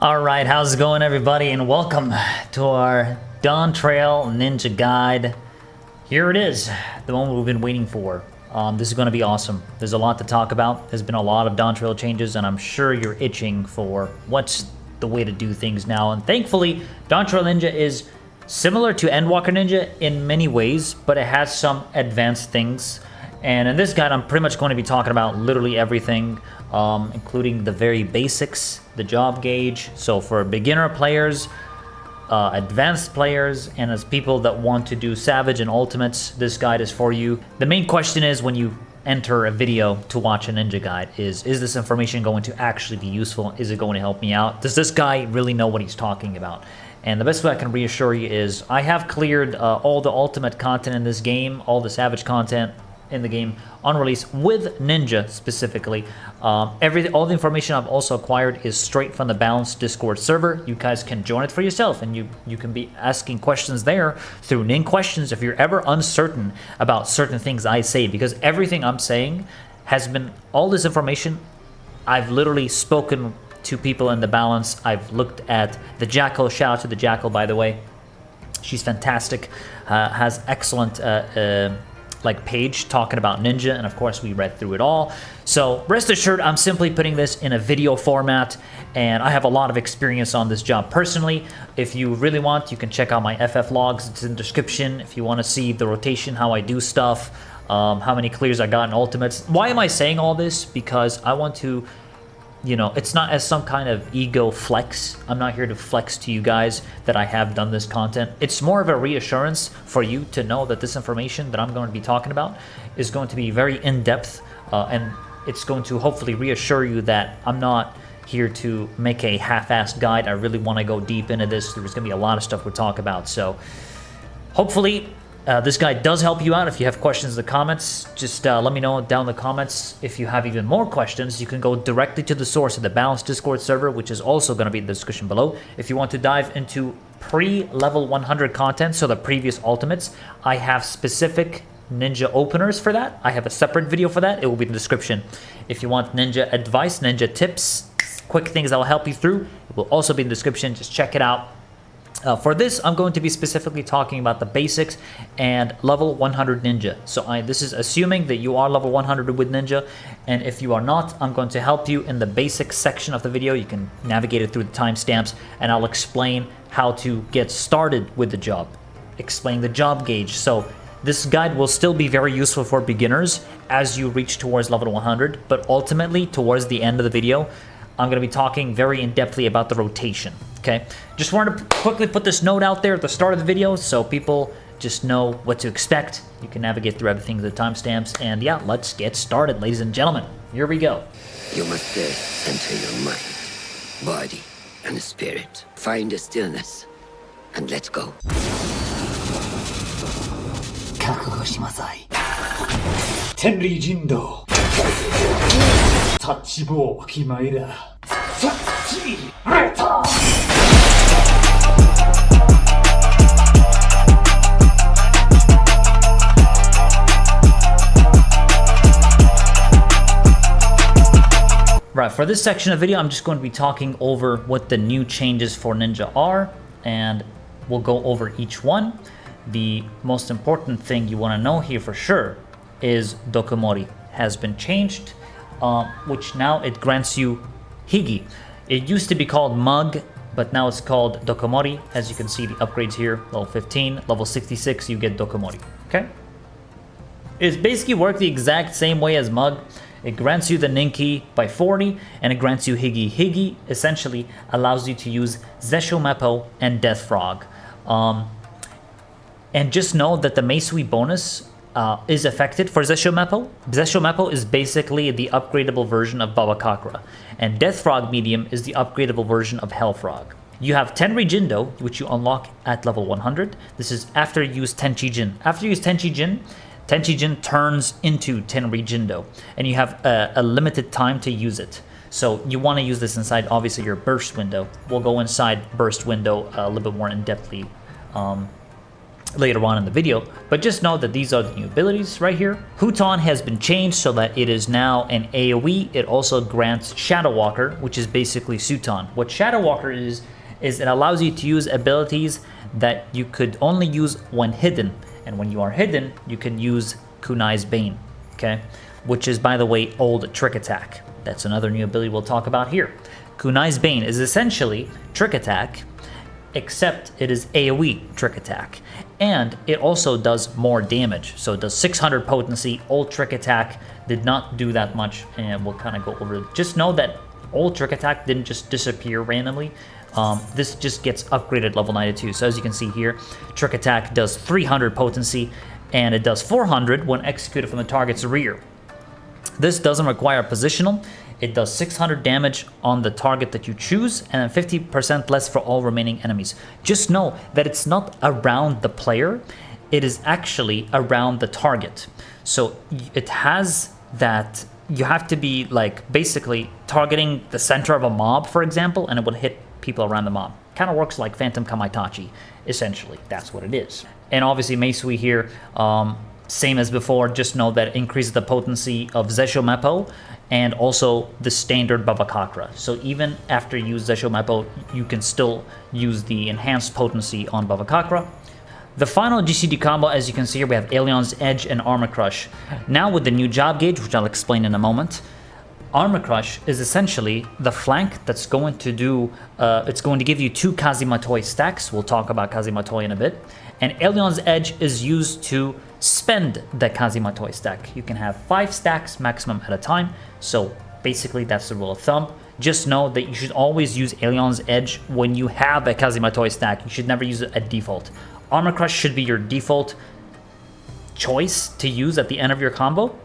Alright, how's it going everybody, and welcome to our Dawntrail Ninja guide. Here it is, the one we've been waiting for. This is going to be awesome. There's a lot to talk about. There's been a lot of Dawntrail changes, and I'm sure you're itching for what's the way to do things now. And thankfully, Dawntrail Ninja is similar to Endwalker Ninja in many ways, but it has some advanced things. And in this guide, I'm pretty much going to be talking about literally everything, including the very basics, the job gauge. So for beginner players, advanced players, and as people that want to do Savage and Ultimates, this guide is for you. The main question is when you enter a video to watch a Ninja guide is this information going to actually be useful? Is it going to help me out? Does this guy really know what he's talking about? And the best way I can reassure you is I have cleared all the Ultimate content in this game, all the Savage content in the game on release with Ninja specifically. All the information I've also acquired is straight from the Balanced Discord server. You guys can join it for yourself, and you can be asking questions there through Nin questions if you're ever uncertain about certain things I say, because everything I'm saying has been, all this information, I've literally spoken to people in the Balance. I've looked at the Jackal. Shout out to the Jackal, by the way. She's fantastic, has excellent page talking about Ninja, and of course we read through it all. So rest assured, I'm simply putting this in a video format, and I have a lot of experience on this job personally. If you really want, you can check out my FF logs. It's in the description if you want to see the rotation, how I do stuff, how many clears I got in Ultimates. Why am I saying all this? Because I want to, you know, it's not as some kind of ego flex. I'm not here to flex to you guys that I have done this content. It's more of a reassurance for you to know that this information that I'm going to be talking about is going to be very in-depth, and it's going to hopefully reassure you that I'm not here to make a half-assed guide. I really want to go deep into this. There's going to be a lot of stuff we'll talk about. So hopefully this guide does help you out. If you have questions in the comments, just let me know down in the comments. If you have even more questions, you can go directly to the source of the Balanced Discord server, which is also going to be in the description below. If you want to dive into pre-level 100 content, so the previous Ultimates, I have specific Ninja openers for that. I have a separate video for that. It will be in the description. If you want Ninja advice, Ninja tips, quick things that will help you through, it will also be in the description. Just check it out. For this, I'm going to be specifically talking about the basics and level 100 Ninja. So this is assuming that you are level 100 with Ninja, and if you are not, I'm going to help you in the basics section of the video. You can navigate it through the timestamps, and I'll explain how to get started with the job, explain the job gauge. So this guide will still be very useful for beginners as you reach towards level 100, but ultimately, towards the end of the video, I'm going to be talking very in-depthly about the rotation, okay? Just wanted to quickly put this note out there at the start of the video so people just know what to expect. You can navigate through everything to the timestamps, and yeah, let's get started, ladies and gentlemen. Here we go. You must first center your mind, body, and spirit. Find a stillness, and let's go. Tenri jindo. Tachibo kimaira. Right, for this section of the video, I'm just going to be talking over what the new changes for Ninja are, and we'll go over each one. The most important thing you want to know here for sure is Dokumori has been changed, which now it grants you Higi. It used to be called Mug, but now it's called Dokumori. As you can see, the upgrades here, level 15, level 66, you get Dokumori, okay? It's basically worked the exact same way as Mug. It grants you the Ninki by 40, and it grants you Higi. Higi essentially allows you to use Zesho Meppo and Death Frog. And just know that the Meisui bonus is affected for Zesho Meppo. Zesho Meppo is basically the upgradable version of Babakakra, and Death Frog Medium is the upgradable version of Hell Frog. You have Tenri Jindo, which you unlock at level 100. This is after you use CHI JIN. After you use CHI JIN turns into Tenri Jindo, and you have a limited time to use it. So you want to use this inside, obviously, your burst window. We'll go inside burst window a little bit more in-depthly later on in the video, but just know that these are the new abilities right here. Huton has been changed so that it is now an AoE. It also grants Shadow Walker, which is basically Suton. What Shadow Walker is it allows you to use abilities that you could only use when hidden, and when you are hidden, you can use Kunai's Bane, okay? Which is, by the way, old Trick Attack. That's another new ability we'll talk about here. Kunai's Bane is essentially Trick Attack, except it is AoE Trick Attack. And it also does more damage. So it does 600 potency. Old Trick Attack did not do that much, and we'll kind of go over it. Just know that old Trick Attack didn't just disappear randomly. This just gets upgraded level 92. So as you can see here, Trick Attack does 300 potency, and it does 400 when executed from the target's rear. This doesn't require positional. It does 600 damage on the target that you choose, and then 50% less for all remaining enemies. Just know that it's not around the player, it is actually around the target. So it has that, you have to be like basically targeting the center of a mob, for example, and it would hit people around the mob. Kind of works like Phantom Kamaitachi, essentially. That's what it is. And obviously Meisui here, same as before, just know that it increases the potency of Zesho Meppo and also the standard Bavakakra. So even after you use Zesho Meppo, you can still use the enhanced potency on Bavakakra. The final GCD combo, as you can see here, we have Alion's Edge and Armor Crush. Now with the new job gauge, which I'll explain in a moment, Armor Crush is essentially the flank that's going to do, it's going to give you 2 Kazematoi stacks. We'll talk about Kazematoi in a bit. And Alion's Edge is used to spend the Kazematoi stack. You can have 5 stacks maximum at a time. So basically that's the rule of thumb. Just know that you should always use Alion's Edge when you have a Kazematoi stack. You should never use it at default. Armor Crush should be your default choice to use at the end of your combo.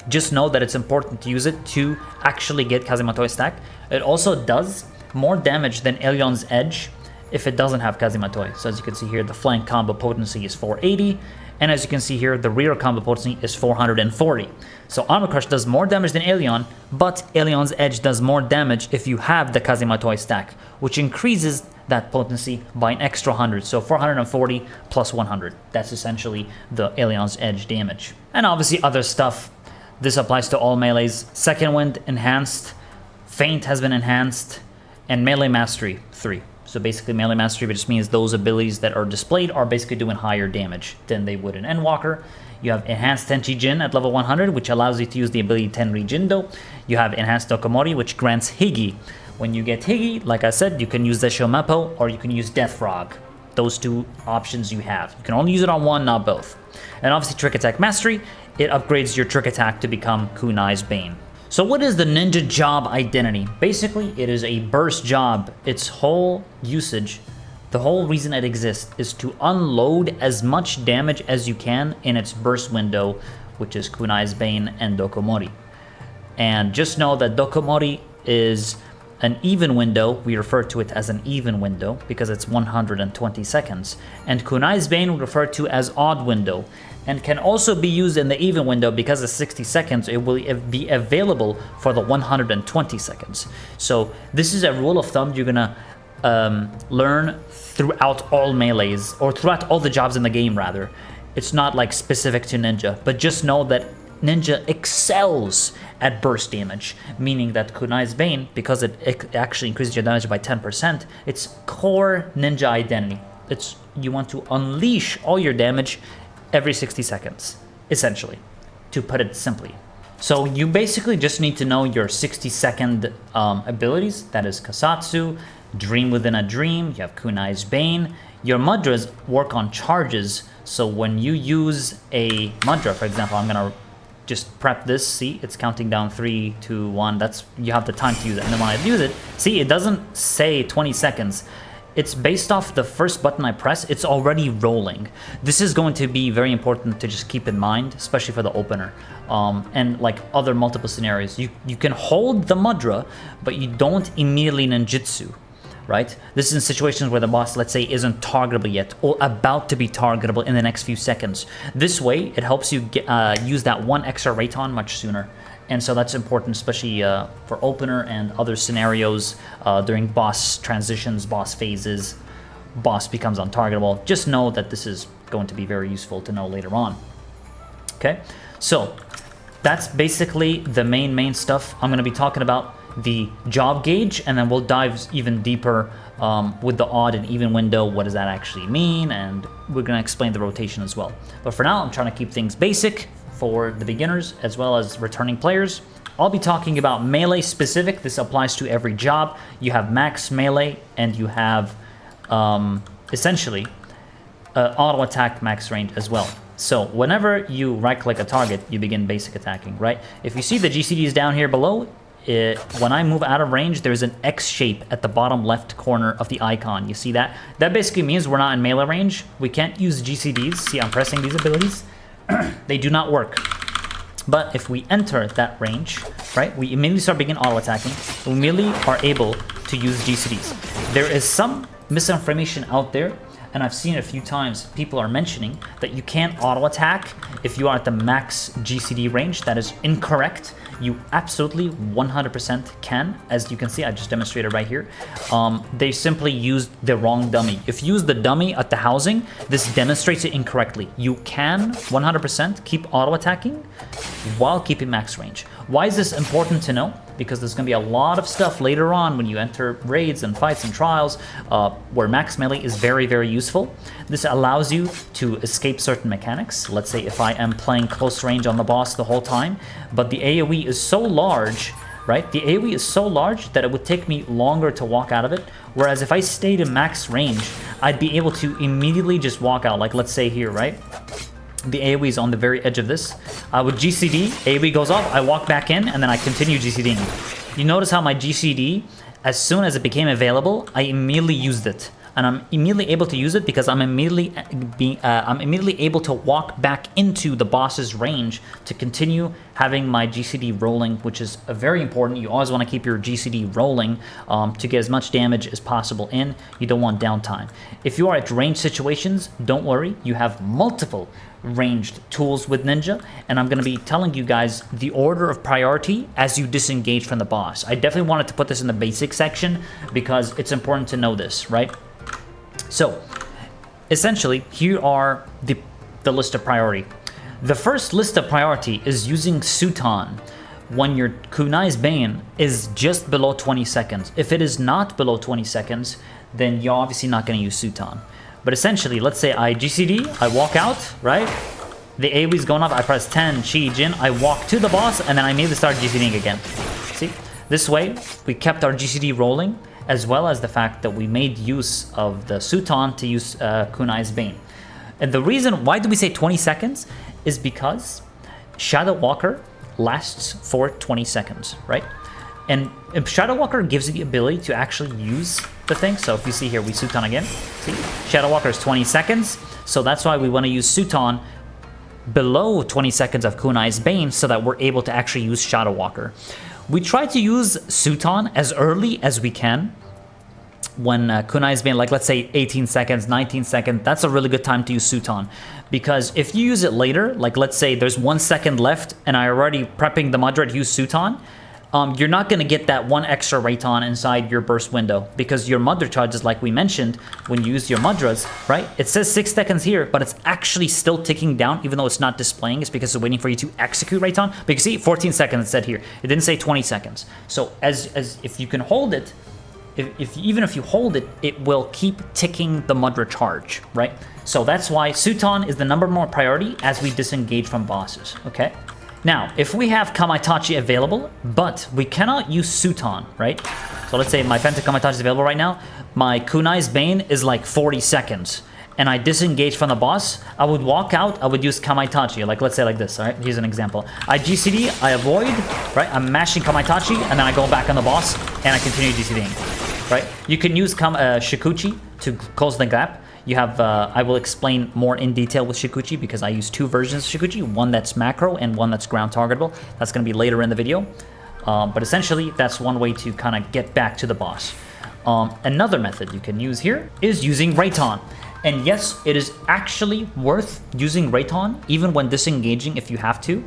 Just know that it's important to use it to actually get Kazematoi stack. It also does more damage than Alion's Edge if it doesn't have Kazematoi. So as you can see here, the flank combo potency is 480, and as you can see here, the rear combo potency is 440. So Armor Crush does more damage than Alion, but Alion's Edge does more damage if you have the Kazematoi stack, which increases that potency by an extra 100. So 440 plus 100. That's essentially the Alion's Edge damage. And obviously other stuff. This applies to all melees. Second Wind enhanced, Feint has been enhanced, and Melee Mastery 3. So basically Melee Mastery just means those abilities that are displayed are basically doing higher damage than they would in Endwalker. You have Enhanced CHI JIN at level 100, which allows you to use the ability Tenri Jindo. You have Enhanced Dokumori, which grants Higi. When you get Higi, like I said, you can use Zesho Meppo or you can use Death Frog. Those 2 options you have. You can only use it on one, not both. And obviously Trick Attack Mastery, it upgrades your Trick Attack to become Kunai's Bane. So what is the ninja job identity? Basically, it is a burst job. Its whole usage, the whole reason it exists is to unload as much damage as you can in its burst window, which is Kunai's Bane and Dokumori. And just know that Dokumori is an even window. We refer to it as an even window because it's 120 seconds. And Kunai's Bane we refer to as odd window, and can also be used in the even window because of 60 seconds. It will be available for the 120 seconds. So this is a rule of thumb you're gonna learn throughout all melees, or throughout all the jobs in the game rather. It's not like specific to Ninja, but just know that Ninja excels at burst damage, meaning that Kunai's Bane, because it actually increases your damage by 10%, it's core Ninja identity. It's, you want to unleash all your damage every 60 seconds, essentially, to put it simply. So you basically just need to know your 60-second abilities. That is Kasatsu, Dream Within a Dream, you have Kunai's Bane. Your mudras work on charges, so when you use a mudra, for example, I'm gonna just prep this, see, it's counting down 3, 2, 1, that's, you have the time to use it. And then when I use it, see, it doesn't say 20 seconds. It's based off the first button I press, it's already rolling. This is going to be very important to just keep in mind, especially for the opener. And like other multiple scenarios, you can hold the mudra, but you don't immediately ninjutsu, right? This is in situations where the boss, let's say, isn't targetable yet, or about to be targetable in the next few seconds. This way, it helps you get, use that 1 extra Raton much sooner. And so that's important, especially for opener and other scenarios during boss transitions, boss phases, boss becomes untargetable. Just know that this is going to be very useful to know later on. Okay, so that's basically the main stuff. I'm going to be talking about the job gauge, and then we'll dive even deeper with the odd and even window. What does that actually mean? And we're going to explain the rotation as well. But for now, I'm trying to keep things basic for the beginners as well as returning players. I'll be talking about melee specific. This applies to every job. You have max melee, and you have essentially auto attack max range as well. So whenever you right click a target, you begin basic attacking, right? If you see the GCDs down here below, when I move out of range, there's an X shape at the bottom left corner of the icon. You see that? That basically means we're not in melee range. We can't use GCDs. See, I'm pressing these abilities. They do not work. But if we enter that range, right, we immediately start begin auto attacking. We immediately are able to use GCDs. There is some misinformation out there, and I've seen it a few times. People are mentioning that you can't auto attack if you are at the max GCD range. That is incorrect. You absolutely 100% can. As you can see, I just demonstrated right here. They simply used the wrong dummy. If you use the dummy at the housing, this demonstrates it incorrectly. You can 100% keep auto attacking while keeping max range. Why is this important to know? Because there's going to be a lot of stuff later on when you enter raids and fights and trials where max melee is very useful. This allows you to escape certain mechanics. Let's say if I am playing close range on the boss the whole time, but the AoE is so large, right? The AoE is so large that it would take me longer to walk out of it. Whereas if I stayed in max range, I'd be able to immediately just walk out. Like let's say here, right? The AoE is on the very edge of this. With GCD, AoE goes off, I walk back in, and then I continue GCDing. You notice how my GCD, as soon as it became available, I immediately used it. And I'm immediately able to use it because I'm immediately able to walk back into the boss's range to continue having my GCD rolling, which is very important. You always want to keep your GCD rolling to get as much damage as possible in. You don't want downtime. If you are at range situations, don't worry. You have multiple ranged tools with Ninja, and I'm going to be telling you guys the order of priority as you disengage from the boss. I definitely wanted to put this in the basic section because it's important to know this, right? So, essentially, here are the list of priority. The first list of priority is using Suton when your Kunai's Bane is just below 20 seconds. If it is not below 20 seconds, then you're obviously not going to use Suton. But essentially, let's say I GCD, I walk out, right? The AoE is going up, I press 10, CHI JIN, I walk to the boss, and then I immediately start GCDing again. See? This way, we kept our GCD rolling, as well as the fact that we made use of the Suton to use Kunai's Bane. And the reason, why do we say 20 seconds? Is because Shadow Walker lasts for 20 seconds, right? And Shadow Walker gives you the ability to actually use the thing. So if you see here, we Suton again. See, Shadow Walker is 20 seconds. So that's why we want to use Suton below 20 seconds of Kunai's Bane so that we're able to actually use Shadow Walker. We try to use Suton as early as we can when Kunai's Bane, like let's say 18 seconds, 19 seconds, that's a really good time to use Suton. Because if you use it later, like let's say there's 1 second left and I already prepping the Mudra to use Suton, you're not going to get that 1 extra Rayton inside your burst window because your Mudra charges, like we mentioned, when you use your Mudras, right? It says 6 seconds here, but it's actually still ticking down even though it's not displaying. It's because it's waiting for you to execute Rayton. But you can see 14 seconds it said here. It didn't say 20 seconds. So as if you can hold it, even if you hold it, it will keep ticking the Mudra charge, right? So that's why Suton is the #1 priority as we disengage from bosses, okay? Now, if we have Kamaitachi available, but we cannot use Suton, right? So let's say my Phantom Kamaitachi is available right now. My Kunai's Bane is like 40 seconds. And I disengage from the boss. I would walk out. I would use Kamaitachi. Like, let's say like this, all right? Here's an example. I GCD, I avoid, right? I'm mashing Kamaitachi, and then I go back on the boss, and I continue GCDing, right? You can use Shukuchi to close the gap. You have, I will explain more in detail with Shukuchi because I use 2 versions of Shukuchi, one that's macro and one that's ground targetable. That's going to be later in the video. But essentially, that's one way to kind of get back to the boss. Another method you can use here is using Rayton. And yes, it is actually worth using Rayton even when disengaging if you have to.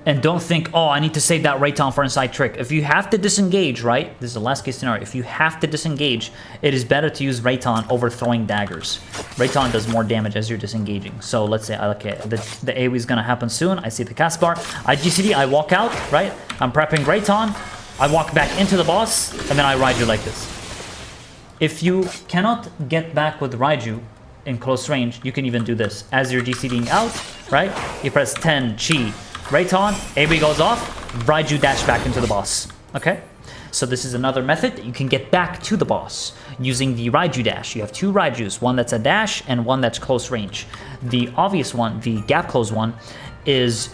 And don't think, oh, I need to save that Rayton for inside trick. If you have to disengage, right? This is the last case scenario. If you have to disengage, it is better to use Rayton over throwing daggers. Rayton does more damage as you're disengaging. So let's say, okay, the AoE is going to happen soon. I see the cast bar. I GCD, I walk out, right? I'm prepping Rayton. I walk back into the boss, and then I ride you like this. If you cannot get back with Raiju in close range, you can even do this. As you're GCDing out, right? You press 10, Chi, Rayton, AoE goes off, Raiju dash back into the boss. Okay? So this is another method that you can get back to the boss using the Raiju dash. You have two Raijus, one that's a dash and one that's close range. The obvious one, the gap close one, is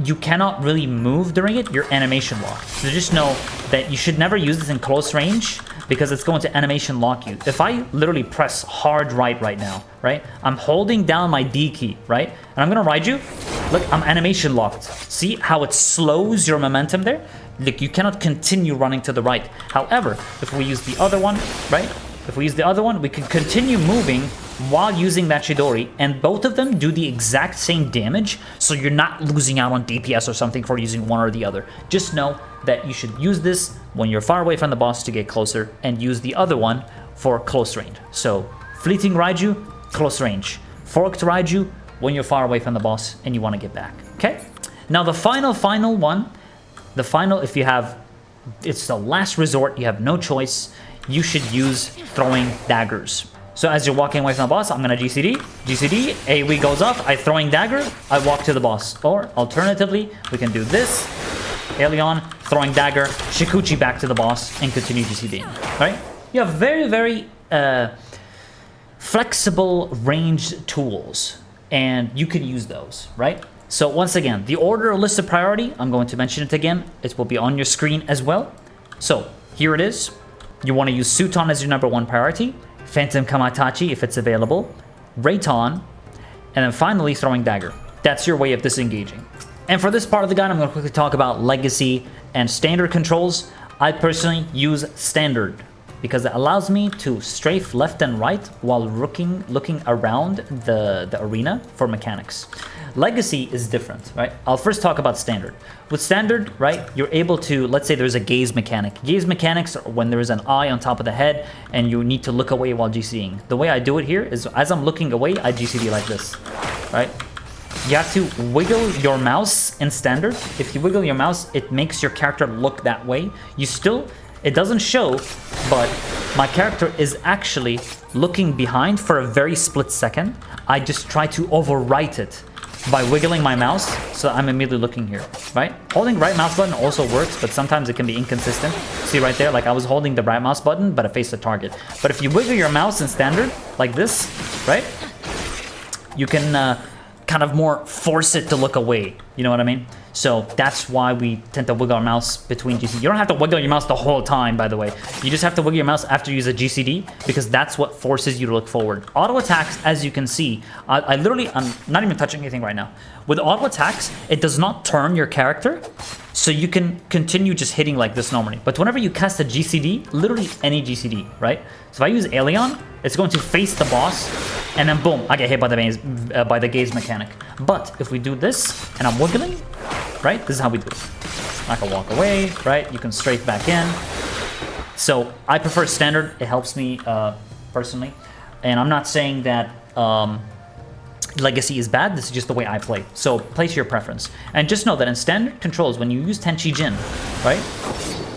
you cannot really move during it, you're animation locked. So just know that you should never use this in close range because it's going to animation lock you. If I literally press hard right now, right? I'm holding down my D key, right? And I'm gonna ride you. Look, I'm animation locked. See how it slows your momentum there? Look, you cannot continue running to the right. However, if we use the other one, right? If we use the other one, we can continue moving while using that Chidori, and both of them do the exact same damage, so you're not losing out on DPS or something for using one or the other. Just know that you should use this when you're far away from the boss to get closer, and use the other one for close range. So, Fleeting Raiju, close range. Forked Raiju, when you're far away from the boss and you want to get back. Okay? Now the final one, if you have, it's the last resort, you have no choice, you should use throwing daggers. So as you're walking away from the boss, I'm going to GCD, AoE goes off, I throwing dagger, I walk to the boss. Or alternatively, we can do this, Alien, throwing dagger, Shukuchi back to the boss, and continue GCDing. Right? You have very, very flexible ranged tools, and you can use those, right? So once again, the order listed priority, I'm going to mention it again. It will be on your screen as well. So here it is. You want to use Suton as your #1 priority, Phantom Kamaitachi if it's available, Rayton, and then finally throwing dagger. That's your way of disengaging. And for this part of the guide, I'm going to quickly talk about legacy and standard controls. I personally use standard because it allows me to strafe left and right while looking around the arena for mechanics. Legacy is different, right? I'll first talk about standard. With standard, right, you're able to, let's say there's a gaze mechanic. Gaze mechanics are when there is an eye on top of the head and you need to look away while GCDing. The way I do it here is as I'm looking away, I GCD like this, right? You have to wiggle your mouse in standard. If you wiggle your mouse, it makes your character look that way. It doesn't show, but my character is actually looking behind for a very split second. I just try to overwrite it by wiggling my mouse, so I'm immediately looking here, right? Holding right mouse button also works, but sometimes it can be inconsistent. See right there, like I was holding the right mouse button, but I faced the target. But if you wiggle your mouse in standard, like this, right? You can kind of more force it to look away, you know what I mean? So that's why we tend to wiggle our mouse between GCD. You don't have to wiggle your mouse the whole time, by the way. You just have to wiggle your mouse after you use a GCD because that's what forces you to look forward. Auto attacks, as you can see, I'm not even touching anything right now. With auto attacks, it does not turn your character, so you can continue just hitting like this normally. But whenever you cast a GCD, literally any GCD, right? So if I use Alien, it's going to face the boss, and then boom, I get hit by the gaze mechanic. But if we do this, and I'm wiggling, right? This is how we do it. I can walk away, right? You can strafe back in. So I prefer standard. It helps me personally. And I'm not saying that legacy is bad. This is just the way I play. So play to your preference. And just know that in standard controls, when you use CHI JIN, right?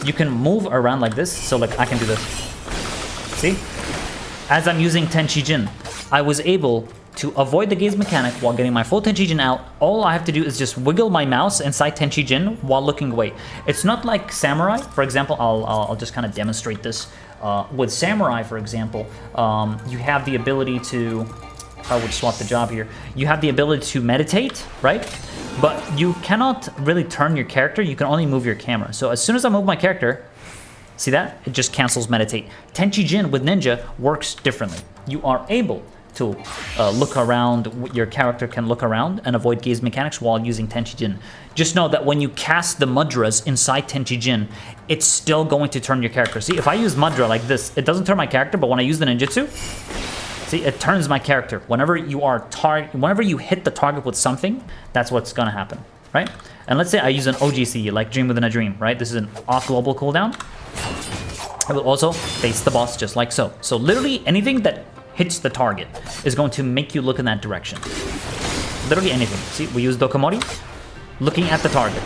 You can move around like this. So like I can do this. See? As I'm using CHI JIN, I was able to avoid the gaze mechanic while getting my full CHI JIN out. All I have to do is just wiggle my mouse inside CHI JIN while looking away. It's not like Samurai. For example, I'll just kind of demonstrate this. With Samurai, for example, you have the ability to, I would swap the job here. You have the ability to meditate, right? But you cannot really turn your character. You can only move your camera. So as soon as I move my character, see that? It just cancels meditate. CHI JIN with Ninja works differently. You are able to look around, your character can look around and avoid gaze mechanics while using CHI JIN. Just know that when you cast the mudras inside CHI JIN, it's still going to turn your character. See, if I use mudra like this, it doesn't turn my character, but when I use the ninjutsu, see, it turns my character. Whenever you hit the target with something, that's what's gonna happen, right? And let's say I use an OGC, like Dream Within a Dream, right? This is an off global cooldown. I will also face the boss just like so. So literally anything that hits the target is going to make you look in that direction. Literally anything. See, we use Dokumori. Looking at the target.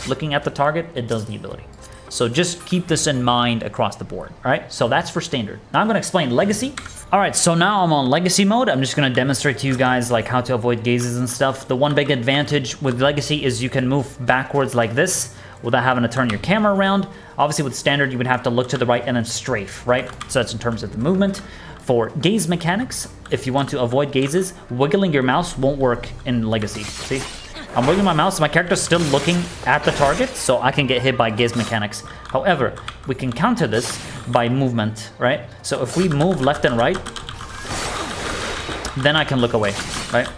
Looking at the target, it does the ability. So just keep this in mind across the board, all right? So that's for standard. Now I'm gonna explain legacy. All right, so now I'm on legacy mode. I'm just gonna demonstrate to you guys like how to avoid gazes and stuff. The one big advantage with legacy is you can move backwards like this without having to turn your camera around. Obviously with standard, you would have to look to the right and then strafe, right? So that's in terms of the movement. For gaze mechanics, if you want to avoid gazes, wiggling your mouse won't work in legacy, see? I'm wiggling my mouse, my character's still looking at the target, so I can get hit by gaze mechanics. However, we can counter this by movement, right? So if we move left and right, then I can look away, right?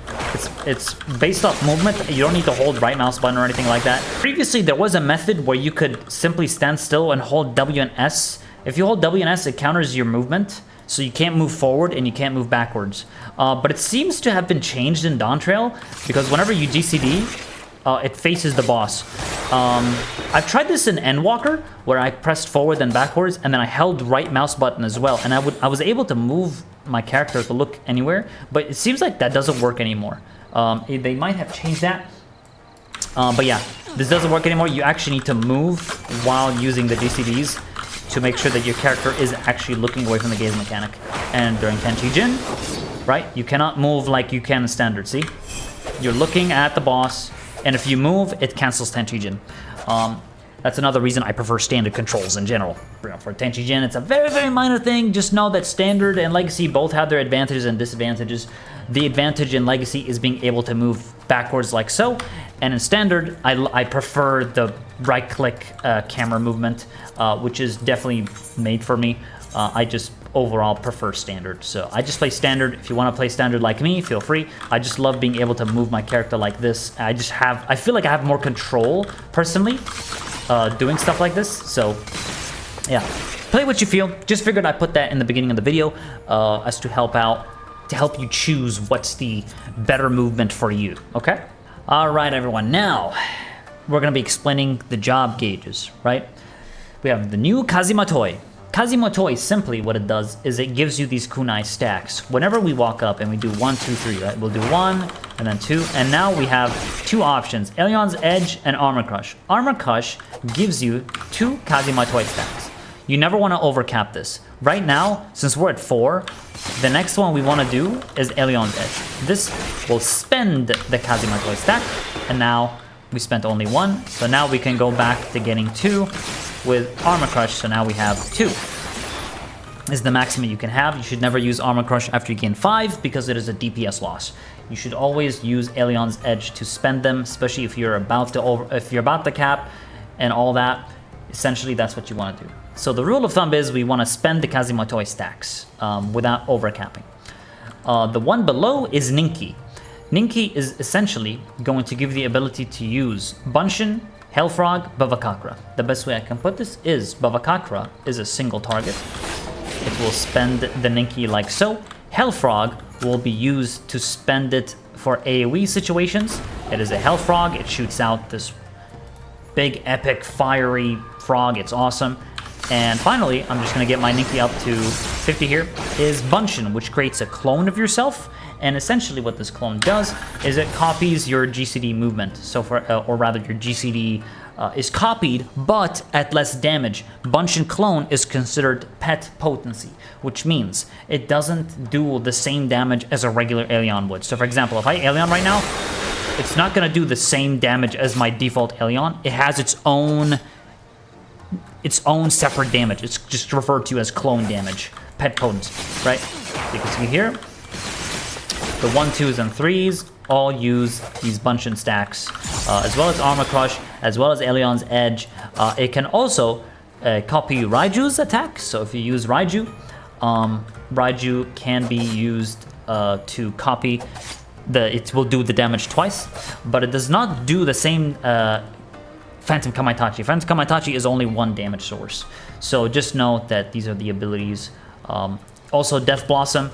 It's based off movement. You don't need to hold right mouse button or anything like that. Previously, there was a method where you could simply stand still and hold W and S. If you hold W and S, it counters your movement. So you can't move forward and you can't move backwards. But it seems to have been changed in Dawntrail because whenever you GCD, it faces the boss. I've tried this in Endwalker where I pressed forward and backwards and then I held right mouse button as well. And I was able to move my character to look anywhere, but it seems like that doesn't work anymore. They might have changed that. But yeah, this doesn't work anymore. You actually need to move while using the GCDs to make sure that your character is actually looking away from the gaze mechanic. And during CHI JIN, right, you cannot move like you can in standard, see? You're looking at the boss, and if you move, it cancels CHI JIN. That's another reason I prefer standard controls in general. For CHI JIN, it's a very, very minor thing. Just know that standard and legacy both have their advantages and disadvantages. The advantage in legacy is being able to move backwards like so, and in standard, I prefer the right-click camera movement, which is definitely made for me. I just overall prefer standard, so I just play standard. If you want to play standard like me, feel free. I just love being able to move my character like this. I feel like I have more control personally doing stuff like this. So yeah, play what you feel. Just figured I'd put that in the beginning of the video as to help you choose what's the better movement for you, okay? All right, everyone, now we're gonna be explaining the job gauges, right? We have the new Kazematoi. Kazematoi, simply what it does is it gives you these kunai stacks. Whenever we walk up and we do 1, 2, 3, right? We'll do 1 and then 2, and now we have 2 options, Alion's Edge and Armor Crush. Armor Crush gives you 2 Kazematoi stacks. You never want to overcap this. Right now, since we're at 4, the next one we want to do is Alion's Edge. This will spend the Kazematoi stack, and now we spent only 1, so now we can go back to getting 2 with Armor Crush, so now we have 2. This is the maximum you can have. You should never use Armor Crush after you gain 5 because it is a DPS loss. You should always use Alion's Edge to spend them, especially if you're about to cap and all that. Essentially, that's what you want to do. So the rule of thumb is we want to spend the Kazematoi stacks without overcapping. The one below is Ninki. Ninki is essentially going to give you the ability to use Bunshin, Hellfrog, Bavakakra. The best way I can put this is Bavakakra is a single target. It will spend the Ninki like so. Hellfrog will be used to spend it for AoE situations. It is a Hellfrog. It shoots out this big, epic, fiery frog. It's awesome. And finally, I'm just going to get my Ninki up to 50 here, is Bunshin, which creates a clone of yourself. And essentially what this clone does is it copies your GCD movement. So or rather your GCD is copied, but at less damage. Bunshin clone is considered pet potency, which means it doesn't do the same damage as a regular Alien would. So for example, if I Alien right now, it's not going to do the same damage as my default Alien. It has its own separate damage. It's just referred to as clone damage, pet potency, right? You can see here, the 1, 2s, and 3s all use these Bunshin stacks, as well as Armor Crush, as well as Alion's Edge. It can also copy Raiju's attack. So if you use Raiju, Raiju can be used to copy it will do the damage twice, but it does not do the same Phantom Kamaitachi. Phantom Kamaitachi is only 1 damage source. So just know that these are the abilities. Also Death Blossom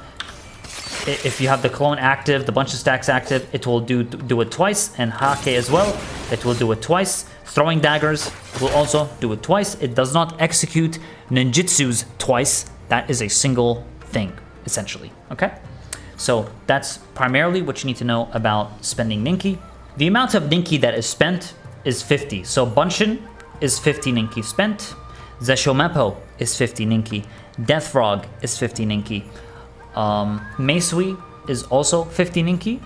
if you have the clone active, the bunch of stacks active, it will do it twice, and Hake as well, it will do it twice. Throwing daggers will also do it twice. It does not execute ninjutsus twice. That is a single thing, essentially, okay? So that's primarily what you need to know about spending Ninki. The amount of Ninki that is spent is 50. So Bunshin is 50 Ninki spent. Zesho Meppo is 50 Ninki. Death Frog is 50 Ninki. Meisui is also 50 Ninki.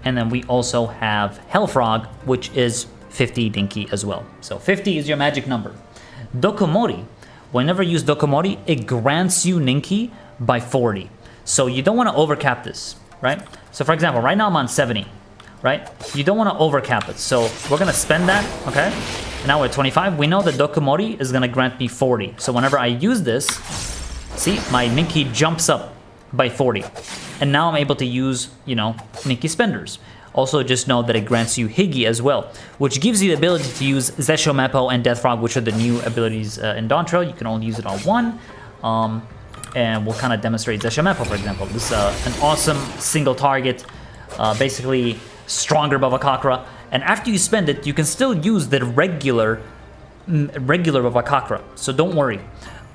And then we also have Hellfrog, which is 50 Ninki as well. So 50 is your magic number. Dokumori, whenever you use Dokumori, it grants you Ninki by 40. So you don't want to overcap this, right? So for example, right now I'm on 70, right? You don't want to overcap it. So we're going to spend that, okay? And now we're at 25. We know that Dokumori is going to grant me 40. So whenever I use this, see, my Ninki jumps up by 40. And now I'm able to use, you know, Ninki spenders. Also, just know that it grants you Higi as well, which gives you the ability to use Zesho Meppo and Death Frog, which are the new abilities in Dawntrail. You can only use it on one. And we'll kind of demonstrate Zesho Meppo, for example. This is an awesome single target, basically stronger Babakakra. And after you spend it, you can still use the regular Babakakra, so don't worry.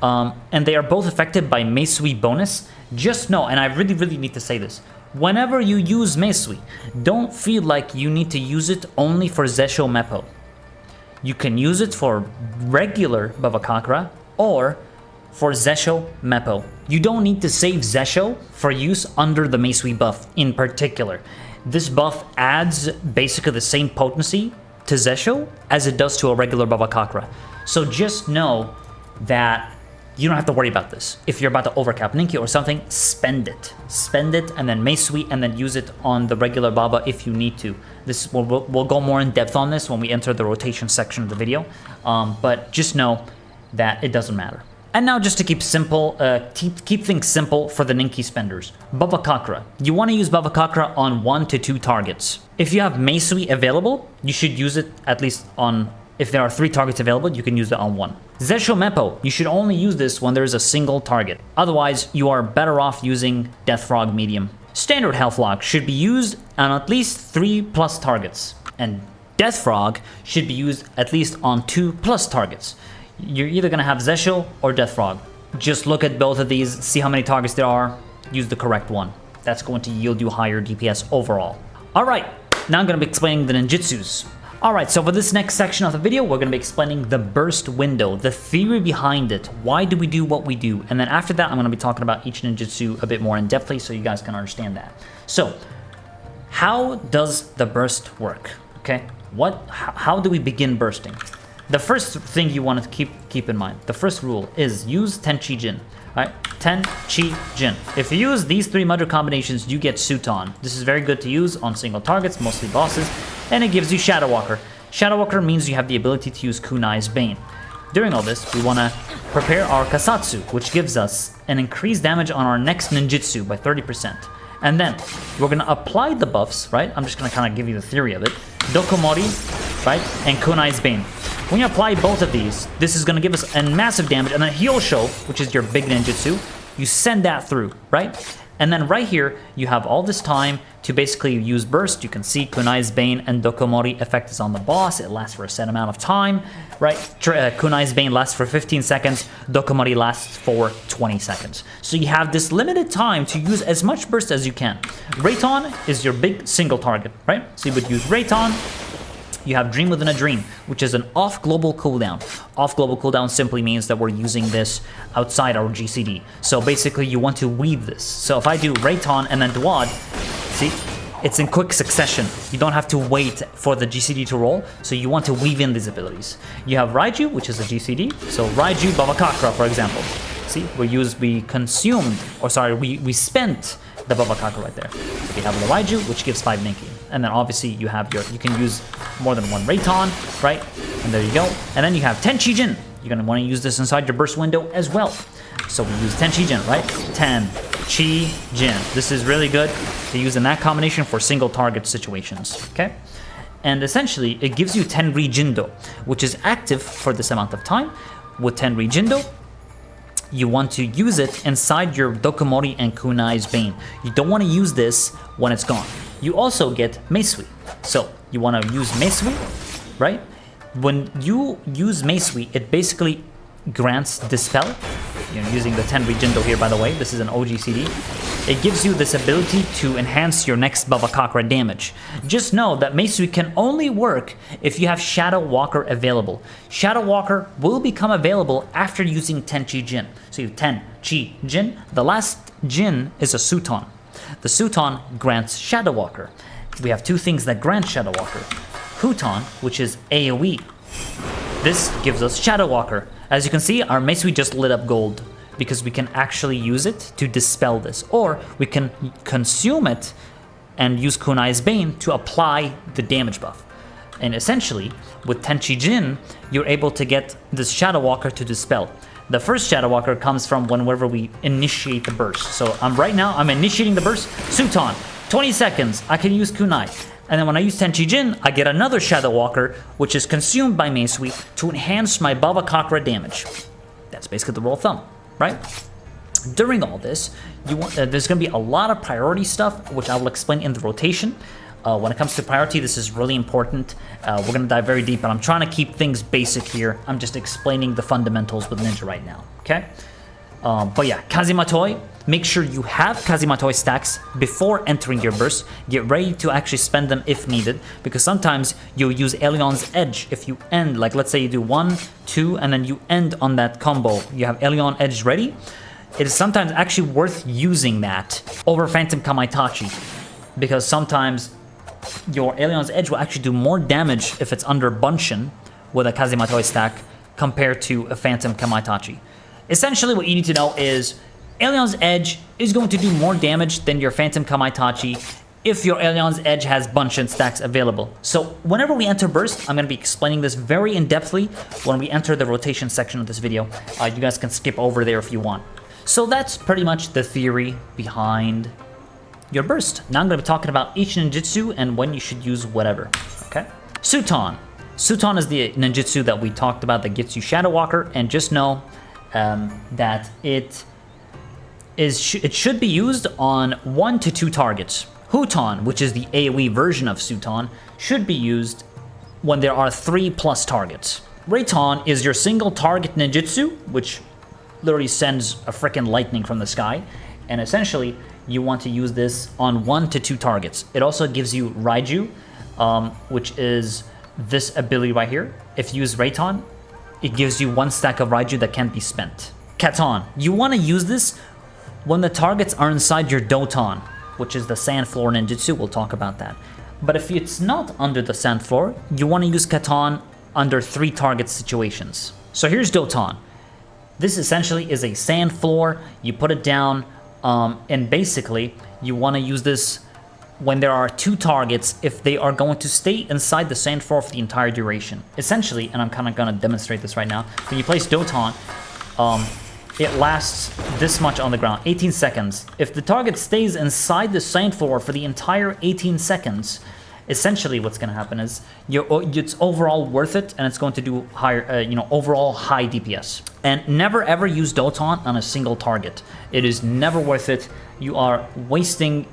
And they are both affected by Meisui bonus. Just know, and I really, really need to say this, whenever you use Meisui, don't feel like you need to use it only for Zesho Meppo. You can use it for regular Babakakra or for Zesho Meppo. You don't need to save Zesho for use under the Meisui buff in particular. This buff adds basically the same potency to Zesho as it does to a regular Babakakra. So just know that you don't have to worry about this. If you're about to overcap Ninki or something, spend it. Spend it and then Meisui and then use it on the regular Baba if you need to. This we'll go more in depth on this when we enter the rotation section of the video. But just know that it doesn't matter. And now just to keep simple, keep things simple for the Ninki spenders. Babakakra. You want to use Babakakra on 1 to 2 targets. If you have Meisui available, you should use it at least on, if there are 3 targets available, you can use it on 1. Zesho Meppo, you should only use this when there is a single target. Otherwise, you are better off using Death Frog Medium. Standard Health Lock should be used on at least 3+ targets. And Death Frog should be used at least on 2+ targets. You're either going to have Zesho or Death Frog. Just look at both of these, see how many targets there are, use the correct one. That's going to yield you higher DPS overall. Alright, now I'm going to be explaining the ninjutsus. Alright, so for this next section of the video, we're going to be explaining the burst window, the theory behind it, why do we do what we do, and then after that I'm going to be talking about each ninjutsu a bit more in depthly so you guys can understand that. So, how does the burst work? Okay, how do we begin bursting? The first thing you want to keep in mind, the first rule is use Tenchi Jin. Right? Tenchi Jin. If you use these 3 mudra combinations, you get Suton. This is very good to use on single targets, mostly bosses, and it gives you Shadow Walker. Shadow Walker means you have the ability to use Kunai's Bane. During all this, we want to prepare our Kasatsu, which gives us an increased damage on our next ninjutsu by 30%. And then we're going to apply the buffs, right? I'm just going to kind of give you the theory of it. Dokumori, right? And Kunai's Bane. When you apply both of these, this is going to give us a massive damage. And then Hyosho, which is your big ninjutsu, you send that through, right? And then right here, you have all this time to basically use burst. You can see Kunai's Bane and Dokumori effect is on the boss. It lasts for a set amount of time, right? Kunai's Bane lasts for 15 seconds. Dokumori lasts for 20 seconds. So you have this limited time to use as much burst as you can. Rayton is your big single target, right? So you would use Rayton. You have Dream Within a Dream, which is an off-global cooldown. Off-global cooldown simply means that we're using this outside our GCD. So basically, you want to weave this. So if I do Rayton and then DWAD, see, it's in quick succession. You don't have to wait for the GCD to roll, so you want to weave in these abilities. You have Raiju, which is a GCD. So Raiju Babakakra, for example. See, we spent the Babakakra right there. So we have the Raiju, which gives 5 Ninki. And then obviously you can use more than 1 Rayton, right? And there you go. And then you have Tenchi Jin. You're going to want to use this inside your burst window as well. So we use Tenchi Jin, right? Tenchi Jin. This is really good to use in that combination for single target situations, okay? And essentially, it gives you Tenri Jindo, which is active for this amount of time. With Tenri Jindo, you want to use it inside your Dokumori and Kunai's Bane. You don't want to use this when it's gone. You also get Meisui. So you want to use Meisui, right? When you use Meisui, it basically grants Dispel. You're using the Tenri Jindo here, by the way. This is an OGCD. It gives you this ability to enhance your next Babakakra damage. Just know that Meisui can only work if you have Shadow Walker available. Shadow Walker will become available after using Tenchi Jin. So you have Tenchi Jin. The last Jin is a Suton. The Suton grants Shadow Walker. We have two things that grant Shadow Walker. Huton, which is AoE. This gives us Shadow Walker. As you can see, our Meisui just lit up gold because we can actually use it to dispel this. Or we can consume it and use Kunai's Bane to apply the damage buff. And essentially, with Tenchi Jin, you're able to get this Shadow Walker to dispel. The first Shadow Walker comes from whenever we initiate the burst. So right now, I'm initiating the burst. Suton, 20 seconds, I can use Kunai. And then when I use Tenchi Jin, I get another Shadow Walker, which is consumed by Meisui to enhance my Babakakra damage. That's basically the rule of thumb, right? During all this, there's going to be a lot of priority stuff, which I will explain in the rotation. When it comes to priority, this is really important. We're going to dive very deep, but I'm trying to keep things basic here. I'm just explaining the fundamentals with Ninja right now, okay? But yeah, Kazematoi. Make sure you have Kazematoi stacks before entering your burst. Get ready to actually spend them if needed, because sometimes you'll use Elion's Edge if you end, like let's say you do 1, 2, and then you end on that combo. You have Elion Edge ready. It is sometimes actually worth using that over Phantom Kamaitachi, because sometimes your Elion's Edge will actually do more damage if it's under Bunshin with a Kazematoi stack compared to a Phantom Kamaitachi. Essentially, what you need to know is Elion's Edge is going to do more damage than your Phantom Kamaitachi if your Elion's Edge has Bunshin stacks available. So whenever we enter Burst, I'm going to be explaining this very in-depthly when we enter the rotation section of this video. You guys can skip over there if you want. So that's pretty much the theory behind your Burst. Now I'm going to be talking about each ninjutsu and when you should use whatever, okay? Suton. Suton is the ninjutsu that we talked about that gets you Shadow Walker, and just know that it should be used on 1 to 2 targets. Huton, which is the AoE version of Suton, should be used when there are 3+ targets. Reiton is your single target ninjutsu, which literally sends a freaking lightning from the sky, and essentially you want to use this on 1 to 2 targets. It also gives you Raiju, which is this ability right here. If you use Reiton, it gives you 1 stack of Raiju that can't be spent. Katon, you want to use this when the targets are inside your Doton, which is the sand floor ninjutsu. We'll talk about that. But if it's not under the sand floor, you want to use Katon under 3 target situations. So here's Doton. This essentially is a sand floor. You put it down, and basically you want to use this when there are 2 targets if they are going to stay inside the sand floor for the entire duration. Essentially, and I'm kind of going to demonstrate this right now, when you place Doton, it lasts this much on the ground, 18 seconds. If the target stays inside the sand floor for the entire 18 seconds, essentially what's going to happen is it's overall worth it, and it's going to do higher, overall high DPS. And never ever use Doton on a single target. It is never worth it. You are wasting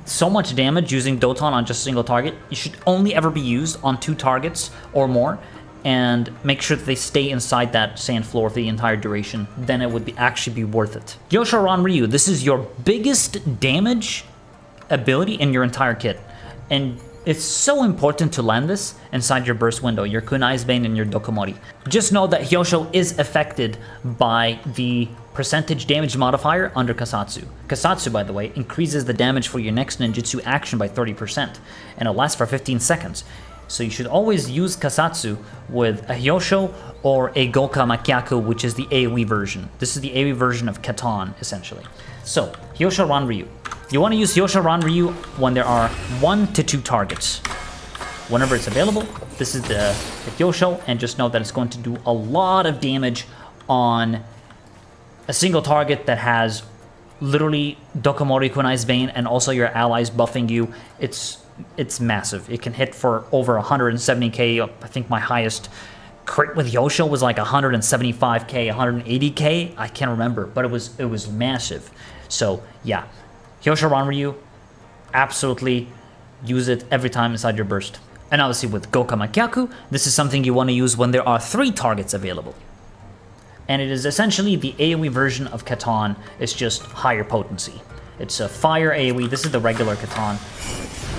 so much damage using Doton on just a single target. You should only ever be used on 2 targets or more, and make sure that they stay inside that sand floor for the entire duration. Then it would actually be worth it. Yoshoran Ryu, this is your biggest damage ability in your entire kit, and it's so important to land this inside your burst window, your Kunai's Bane and your Dokumori. Just know that Hyosho is affected by the percentage damage modifier under Kasatsu. Kasatsu, by the way, increases the damage for your next ninjutsu action by 30%, and it lasts for 15 seconds. So you should always use Kasatsu with a Hyosho or a Goka Makyaku, which is the AoE version. This is the AoE version of Katon, essentially. So, Hyosho Ran Ryu. You want to use Hyosho Ran Ryu when there are 1 to 2 targets. Whenever it's available, this is the Hyosho, and just know that it's going to do a lot of damage on a single target that has literally Dokumori, Kunai's Bane, and also your allies buffing you. It's massive. It can hit for over 170k. I think my highest crit with Yosho was like 175k, 180k. I can't remember, but it was massive. So yeah, Yosho Ranryu, absolutely use it every time inside your burst. And obviously with Gokamakyaku, this is something you want to use when there are 3 targets available. And it is essentially the AoE version of Katan. It's just higher potency. It's a fire AoE. This is the regular Katan,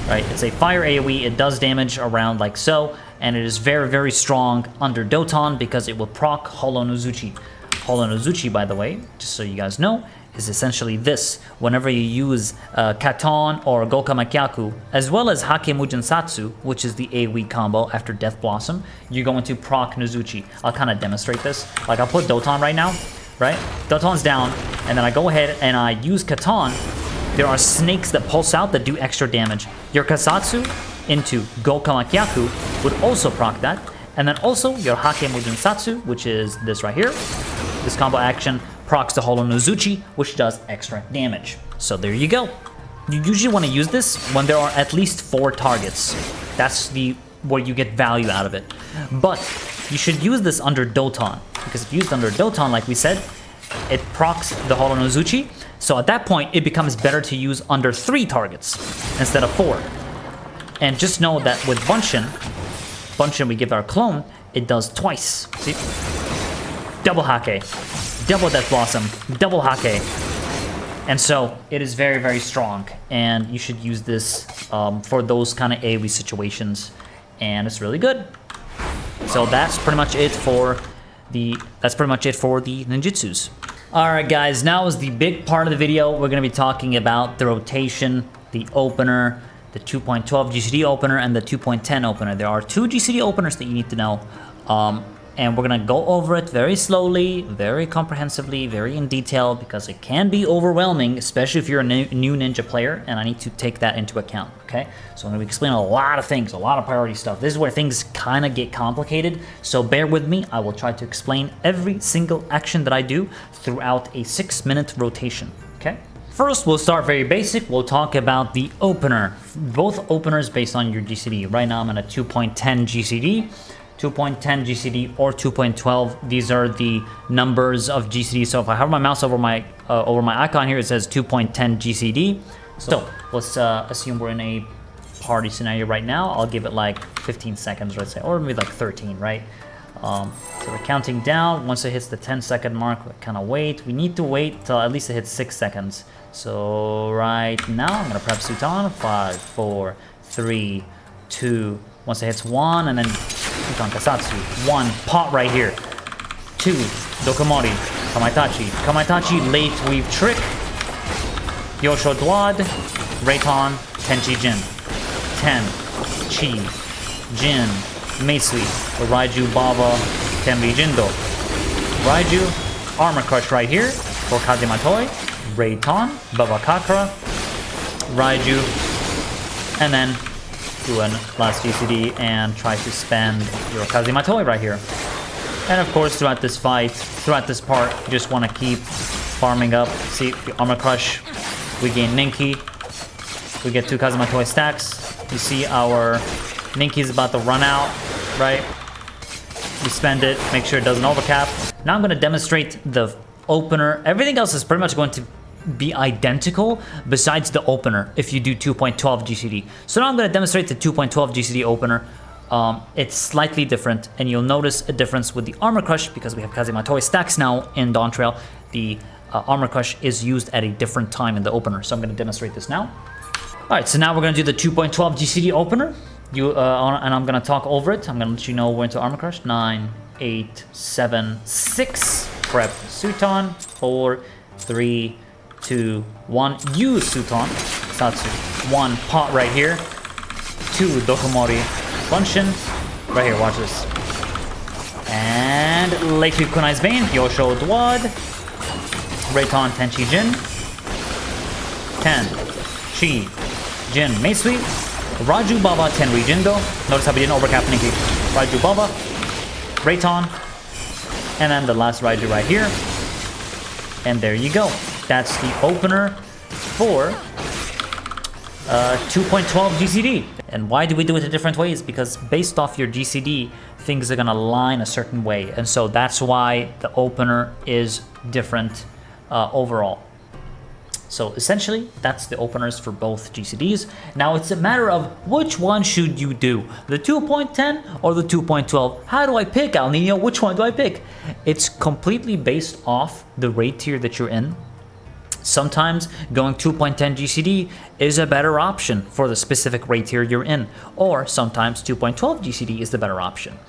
right? It's a fire AoE. It does damage around like so, and it is very, very strong under Doton because it will proc Hollow Nozuchi. Hollow Nozuchi, by the way, just so you guys know, is essentially this. Whenever you use Katan or Gokamakyaku, as well as Hake Mujinsatsu, which is the AoE combo after Death Blossom, you're going to proc Nozuchi. I'll kind of demonstrate this. Like, I'll put Doton right now, right? Doton's down, and then I go ahead and I use Katan. There are snakes that pulse out that do extra damage. Your Kasatsu into Gokamakyaku would also proc that. And then also your Hake Mujinsatsu, which is this right here. This combo action procs the Hollow Nozuchi, which does extra damage. So there you go. You usually want to use this when there are at least 4 targets. That's where you get value out of it. But you should use this under Doton, because if used under Doton, like we said, it procs the Hollow Nozuchi. So at that point, it becomes better to use under 3 targets instead of 4. And just know that with Bunshin we give our clone, it does twice. See? Double Hake, double Death Blossom, double Hake. And so it is very, very strong, and you should use this for those kind of AoE situations, and it's really good. So that's pretty much it for the ninjutsus. All right, guys, now is the big part of the video. We're going to be talking about the rotation, the opener, the 2.12 GCD opener, and the 2.10 opener. There are 2 GCD openers that you need to know. And we're going to go over it very slowly, very comprehensively, very in detail, because it can be overwhelming, especially if you're a new Ninja player, and I need to take that into account, okay? So I'm going to be explaining a lot of things, a lot of priority stuff. This is where things kind of get complicated, so bear with me. I will try to explain every single action that I do throughout a 6-minute rotation, okay? First, we'll start very basic. We'll talk about the opener. Both openers based on your GCD. Right now, I'm in a 2.10 GCD. 2.10 GCD or 2.12. These are the numbers of GCD. So if I hover my mouse over my icon here, it says 2.10 GCD. So let's assume we're in a party scenario right now. I'll give it like 15 seconds, let's say, or maybe like 13, right? So we're counting down. Once it hits the 10-second mark, we kind of wait. We need to wait till at least it hits 6 seconds. So right now, I'm gonna prep suit on. 5, 4, 3, 2. Once it hits 1, and then Suton Kasatsu. 1, pot right here. 2, Dokumori, Kamaitachi. Kamaitachi, late weave trick. Yosho DWAD, Reiton, Tenchi Jin. 10, Chi, Jin, Meisui, Raiju Baba, Tenri Jindo. Raiju, Armor Crush right here for Kazematoi. Reiton, Baba Kakra, Raiju, and then do a last GCD and try to spend your Kazematoi right here. And of course, throughout this fight, throughout this part, you just want to keep farming up. See, the Armor Crush, we gain Ninki. We get 2 Kazematoi stacks. You see our Ninki is about to run out, right? You spend it, make sure it doesn't overcap. Now I'm going to demonstrate the opener. Everything else is pretty much going to be identical besides the opener if you do 2.12 GCD. So now I'm going to demonstrate the 2.12 GCD opener. It's slightly different, and you'll notice a difference with the Armor Crush because we have Kazematoi stacks now in Dawntrail. The Armor Crush is used at a different time in the opener, so I'm going to demonstrate this now. Alright, so now we're going to do the 2.12 GCD opener, and I'm going to talk over it. I'm going to let you know when to Armor Crush. 9, 8, 7, 6. Prep Suton. 4, 3, 2, 1. Use Suton. Satsu. 1. Pot right here. 2. Dokumori. Bunshin. Right here, watch this. And Late Weave Kunai's Bane. Yosho DWAD. Reiton Tenchi Jin. 10. Chi. Jin Meisui. Raiju Baba Tenri Jindo. Notice how we didn't overcap Ninki. Raiju Baba. Reiton. And then the last Raiju right here. And there you go. That's the opener for 2.12 GCD. And why do we do it in different ways? Because based off your GCD things are gonna line a certain way, and so that's why the opener is different overall. So essentially, that's the openers for both GCDs. Now it's a matter of which one should you do, the 2.10 or the 2.12? How do I pick, Alninio? Which one do I pick? It's completely based off the rate tier that you're in. Sometimes going 2.10 GCD is a better option for the specific rate tier you're in, or sometimes 2.12 GCD is the better option.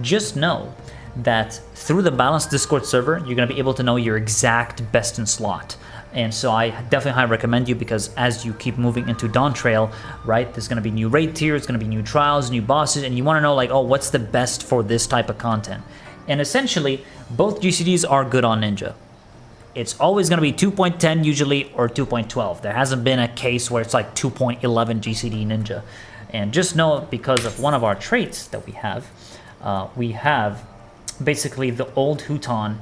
Just know that through the balanced Discord server, you're going to be able to know your exact best in slot. And so I definitely highly recommend you, because as you keep moving into Dawntrail, right, there's going to be new raid tiers, going to be new trials, new bosses, and you want to know, like, oh, what's the best for this type of content? And essentially, both GCDs are good on Ninja. It's always going to be 2.10 usually, or 2.12. There hasn't been a case where it's like 2.11 GCD Ninja. And just know, because of one of our traits that we have basically the old Huton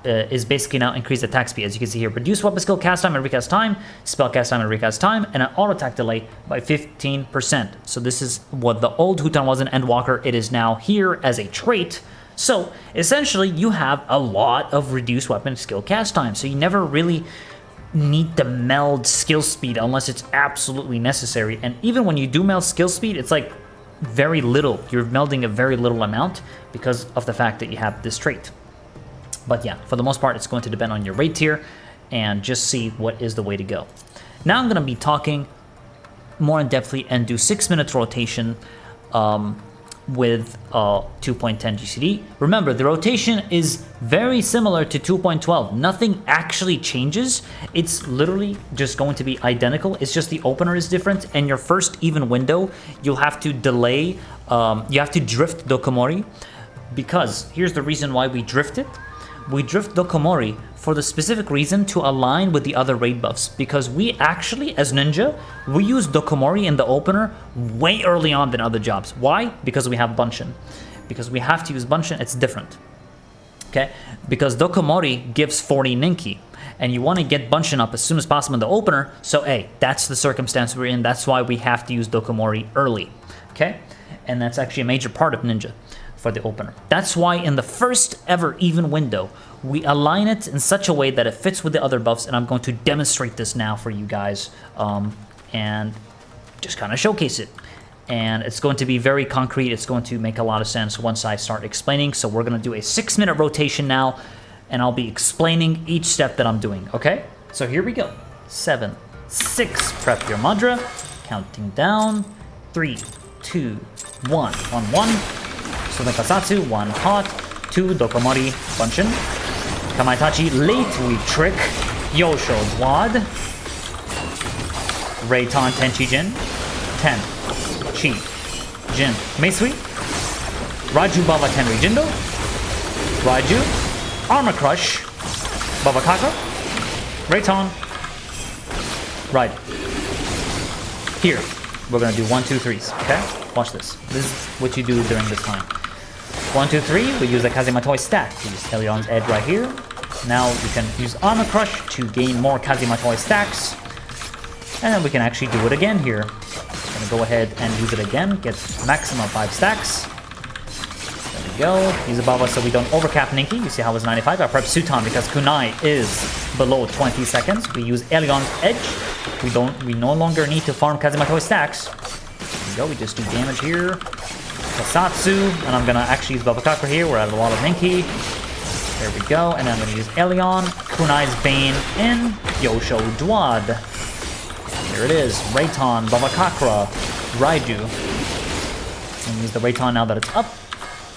is basically now increased attack speed. As you can see here, reduce weapon skill cast time and recast time, spell cast time and recast time, and an auto attack delay by 15%. So this is what the old Huton was in Endwalker. It is now here as a trait. So essentially, you have a lot of reduced weapon skill cast time. So you never really need to meld skill speed unless it's absolutely necessary. And even when you do meld skill speed, it's like very little. You're melding a very little amount because of the fact that you have this trait. But yeah, for the most part, it's going to depend on your rate tier, and just see what is the way to go. Now I'm going to be talking more in depthly and do 6 minutes rotation with 2.10 GCD. Remember, the rotation is very similar to 2.12. Nothing actually changes. It's literally just going to be identical. It's just the opener is different, and your first even window, you'll have to delay, you have to drift Dokumori, because here's the reason why we drift it. We drift Dokumori for the specific reason to align with the other raid buffs, because we actually, as Ninja, we use Dokumori in the opener way early on than other jobs. Why? Because we have Bunshin. Because we have to use Bunshin, it's different. Okay? Because Dokumori gives 40 Ninki, and you want to get Bunshin up as soon as possible in the opener, so hey, that's the circumstance we're in. That's why we have to use Dokumori early. Okay? And that's actually a major part of Ninja for the opener. That's why in the first ever even window, we align it in such a way that it fits with the other buffs, and I'm going to demonstrate this now for you guys, and just kind of showcase it. And it's going to be very concrete. It's going to make a lot of sense once I start explaining. So we're going to do a 6 minute rotation now, and I'll be explaining each step that I'm doing, okay? So here we go. 7, 6, prep your mudra, counting down, 3, 2, 1, 1, 1. Sumekasatsu, 1 hot, 2 Dokumori, Bunshin, Kamaitachi, late weak trick, Yosho DWAD, Reitan Tenchi Jin, 10, Chi, Jin, Meisui, Raju Baba Tenri Jindo, Raju, Armor Crush, Baba Kaka, Reitan, Ride. Here, we're gonna do 1, 2, 3s, okay? Watch this. This is what you do during this time. 1, 2, 3, we use a Kazematoi stack. We use Elion's Edge right here. Now you can use Armor Crush to gain more Kazematoi stacks. And then we can actually do it again here. I'm gonna go ahead and use it again, get maximum 5 stacks. There we go. Use a Baba so we don't overcap Ninki. You see how it's 95? I prep Sutan because Kunai is below 20 seconds. We use Elion's Edge. We no longer need to farm Kazematoi stacks. There we go, we just do damage here. Kasatsu, and I'm gonna actually use Babakakra here. We're at a lot of Ninki. There we go, and then I'm gonna use Elion, Kunai's Bane, and Yosho DWAD. There it is, Reitan, Babakakra, Raiju. And use the Reitan now that it's up.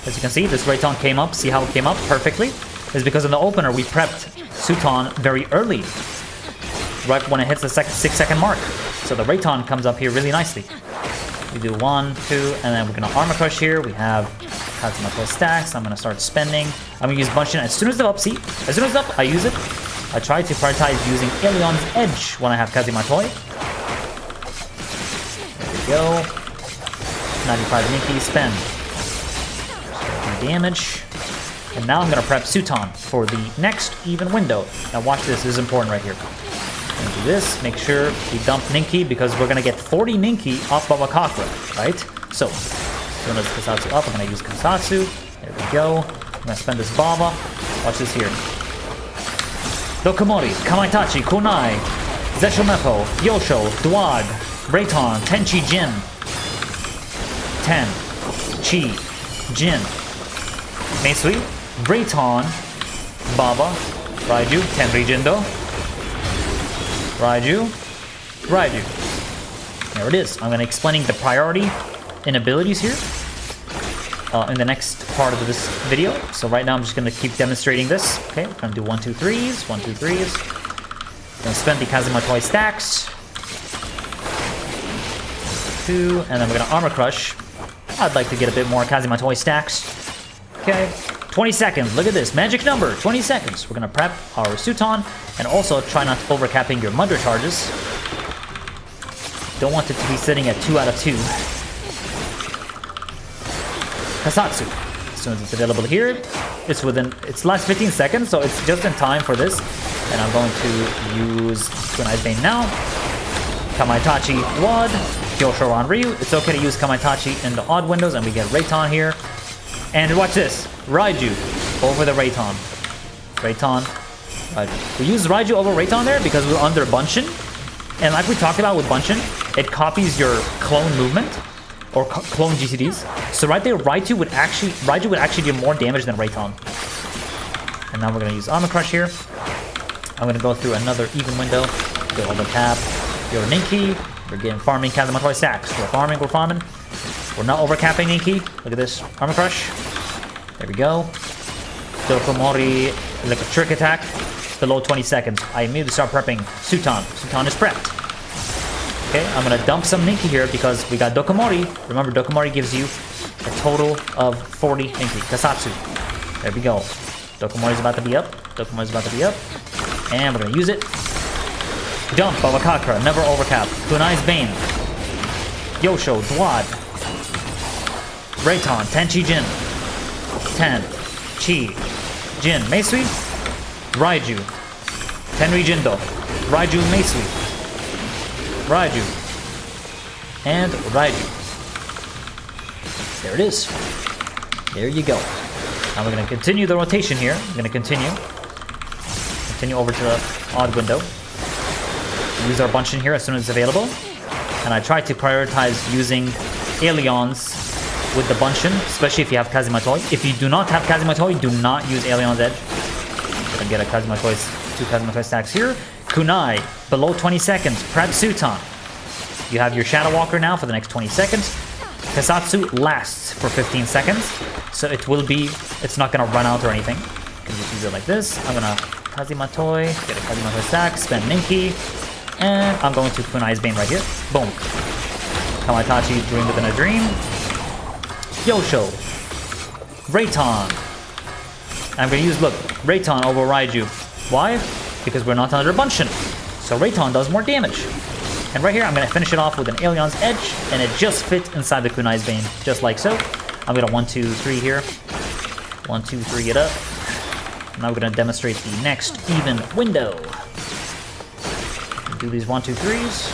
As you can see, this Reitan came up. See how it came up perfectly? It's because in the opener we prepped Sutan very early, right when it hits the 6 second mark. So the Reitan comes up here really nicely. We do 1, 2, and then we're gonna Armor Crush here. We have Kazematoi stacks. I'm gonna start spending. I'm gonna use Bunshin as soon as it's up. See, as soon as it's up, I use it. I try to prioritize using Elion's Edge when I have Kazematoi. There we go. 95 Ninki, spend. Do damage. And now I'm gonna prep Sutan for the next even window. Now watch this. This is important right here. Gonna do this, make sure we dump Ninki because we're gonna get 40 Ninki off Babakakra, right? So, soon as Kasatsu up, I'm gonna use Kasatsu. There we go. I'm gonna spend this Baba. Watch this here. Dokumori, Kamaitachi, Kunai, Zeshomepo, Yosho, DWAD, Reiton, Tenchi Jin. 10, Chi, Jin. Meisui, Reiton, Baba, Raiju, Tenri Jindo, Raiju, Raiju. There it is. I'm going to explaining the priority in abilities here in the next part of this video. So right now I'm just going to keep demonstrating this. Okay, we're going to do 1, 2, 3s, 1, 2, 3s. Going to spend the Kazematoi stacks. 2, and then we're going to armor crush. I'd like to get a bit more Kazematoi stacks. Okay, 20 seconds. Look at this. Magic number, 20 seconds. We're going to prep our Suton and also try not to overcapping your Mudder charges. Don't want it to be sitting at 2 out of 2. Kasatsu. As soon as it's available here, it's last 15 seconds, so it's just in time for this. And I'm going to use Kunai's Bane now. Kamaitachi WAD. Kyosho on Ryu. It's okay to use Kamaitachi in the odd windows, and we get Reiton here. And watch this. Raiju over the Reiton. Reiton. Raiju. We use Raiju over Reiton there because we're under Bunshin. And like we talked about with Bunshin, it copies your clone movement or clone GCDs. So right there, Raiju would actually do more damage than Reiton. And now we're gonna use Armor Crush here. I'm gonna go through another even window. Go overcap your Ninki. We're getting farming Kazematoi stacks. We're farming. We're not overcapping Ninki. Look at this. Armor Crush. There we go. Dokumori, like a trick attack. Below 20 seconds. I immediately start prepping Suton. Suton is prepped. Okay, I'm gonna dump some Ninki here because we got Dokumori. Remember, Dokumori gives you a total of 40 Ninki. Kasatsu. There we go. Dokumori's about to be up. And we're gonna use it. Dump Babakakra. Never overcap. Kunai's Bane. Yosho. DWAD. Reiton. Tenchi Jin. 10. Chi. Jin. Meisui. Raiju. Tenri Jindo. Raiju Meisui. Raiju. And Raiju. There it is. There you go. Now we're going to continue the rotation here. I'm going to continue over to the odd window. Use our Bunshin here as soon as it's available. And I try to prioritize using Aliens with the Bunshin, especially if you have Kazematoi. If you do not have Kazematoi, do not use Alien's Edge. Gonna get a Kazematoi, 2 Kazematoi stacks here. Kunai, below 20 seconds. Prep Suton. You have your Shadow Walker now for the next 20 seconds. Kasatsu lasts for 15 seconds. So it's not gonna run out or anything. You can just use it like this. I'm gonna Kazematoi, get a Kazematoi stack, spend Ninki. And I'm going to Kunai's Bane right here. Boom. Kamaitachi, Dream Within a Dream. Yosho. Reiton. I'm going to use, look, Reiton over Raiju. Why? Because we're not under Bunshin. So Reiton does more damage. And right here, I'm going to finish it off with an Alien's Edge. And it just fits inside the Kunai's Bane, just like so. I'm going to 1, 2, 3 here. 1, 2, 3 it up. Now we're going to demonstrate the next even window. Do these 1, 2, 3s.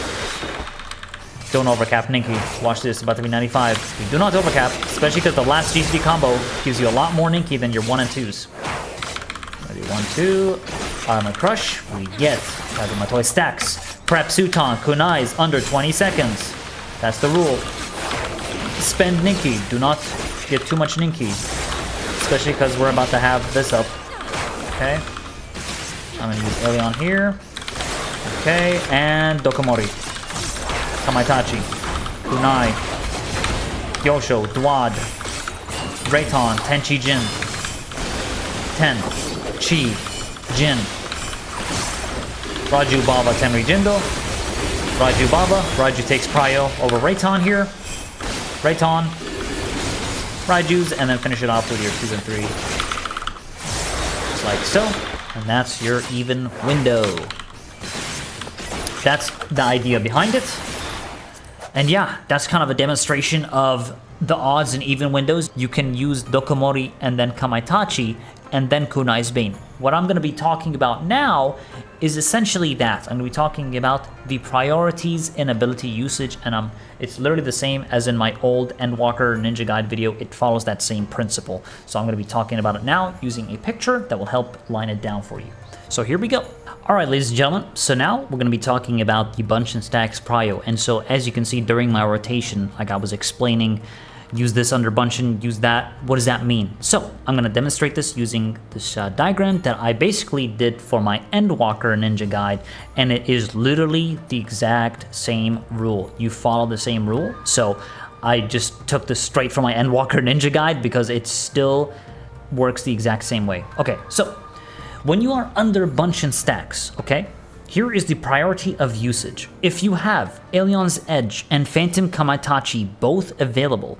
Don't overcap Ninki. Watch this, about to be 95. We do not overcap, especially because the last GCD combo gives you a lot more Ninki than your 1 and 2s. Ready, 1, 2. Armor Crush. We get Kazematoi stacks. Prep Suton. Kunai's under 20 seconds. That's the rule. Spend Ninki. Do not get too much Ninki. Especially because we're about to have this up. Okay. I'm going to use Alien here. Okay, and Dokumori. Kamaitachi. Kunai. Yosho. DWAD. Reiton. Tenchi Jin. 10. Chi. Jin. Raiju Baba. Tenri Jindo. Raiju Baba. Raiju takes Prio over Reiton here. Reiton. Raiju's, and then finish it off with your 2s and 3. Just like so. And that's your even window. That's the idea behind it. And yeah, that's kind of a demonstration of the odds and even windows. You can use Dokumori and then Kamaitachi and then Kunai's Bane. What I'm going to be talking about now is essentially that. I'm going to be talking about the priorities and ability usage, and it's literally the same as in my old Endwalker Ninja Guide video. It follows that same principle. So I'm going to be talking about it now using a picture that will help line it down for you. So here we go. All right, ladies and gentlemen, so now we're going to be talking about the Bunshin stacks prio. And so as you can see during my rotation, like I was explaining, use this under Bunshin, use that. What does that mean? So I'm going to demonstrate this using this diagram that I basically did for my Endwalker Ninja Guide, and it is literally the exact same rule. You follow the same rule. So I just took this straight from my Endwalker Ninja Guide because it still works the exact same way. Okay, so when you are under Bunshin stacks, okay, here is the priority of usage. If you have Alion's Edge and Phantom Kamaitachi both available,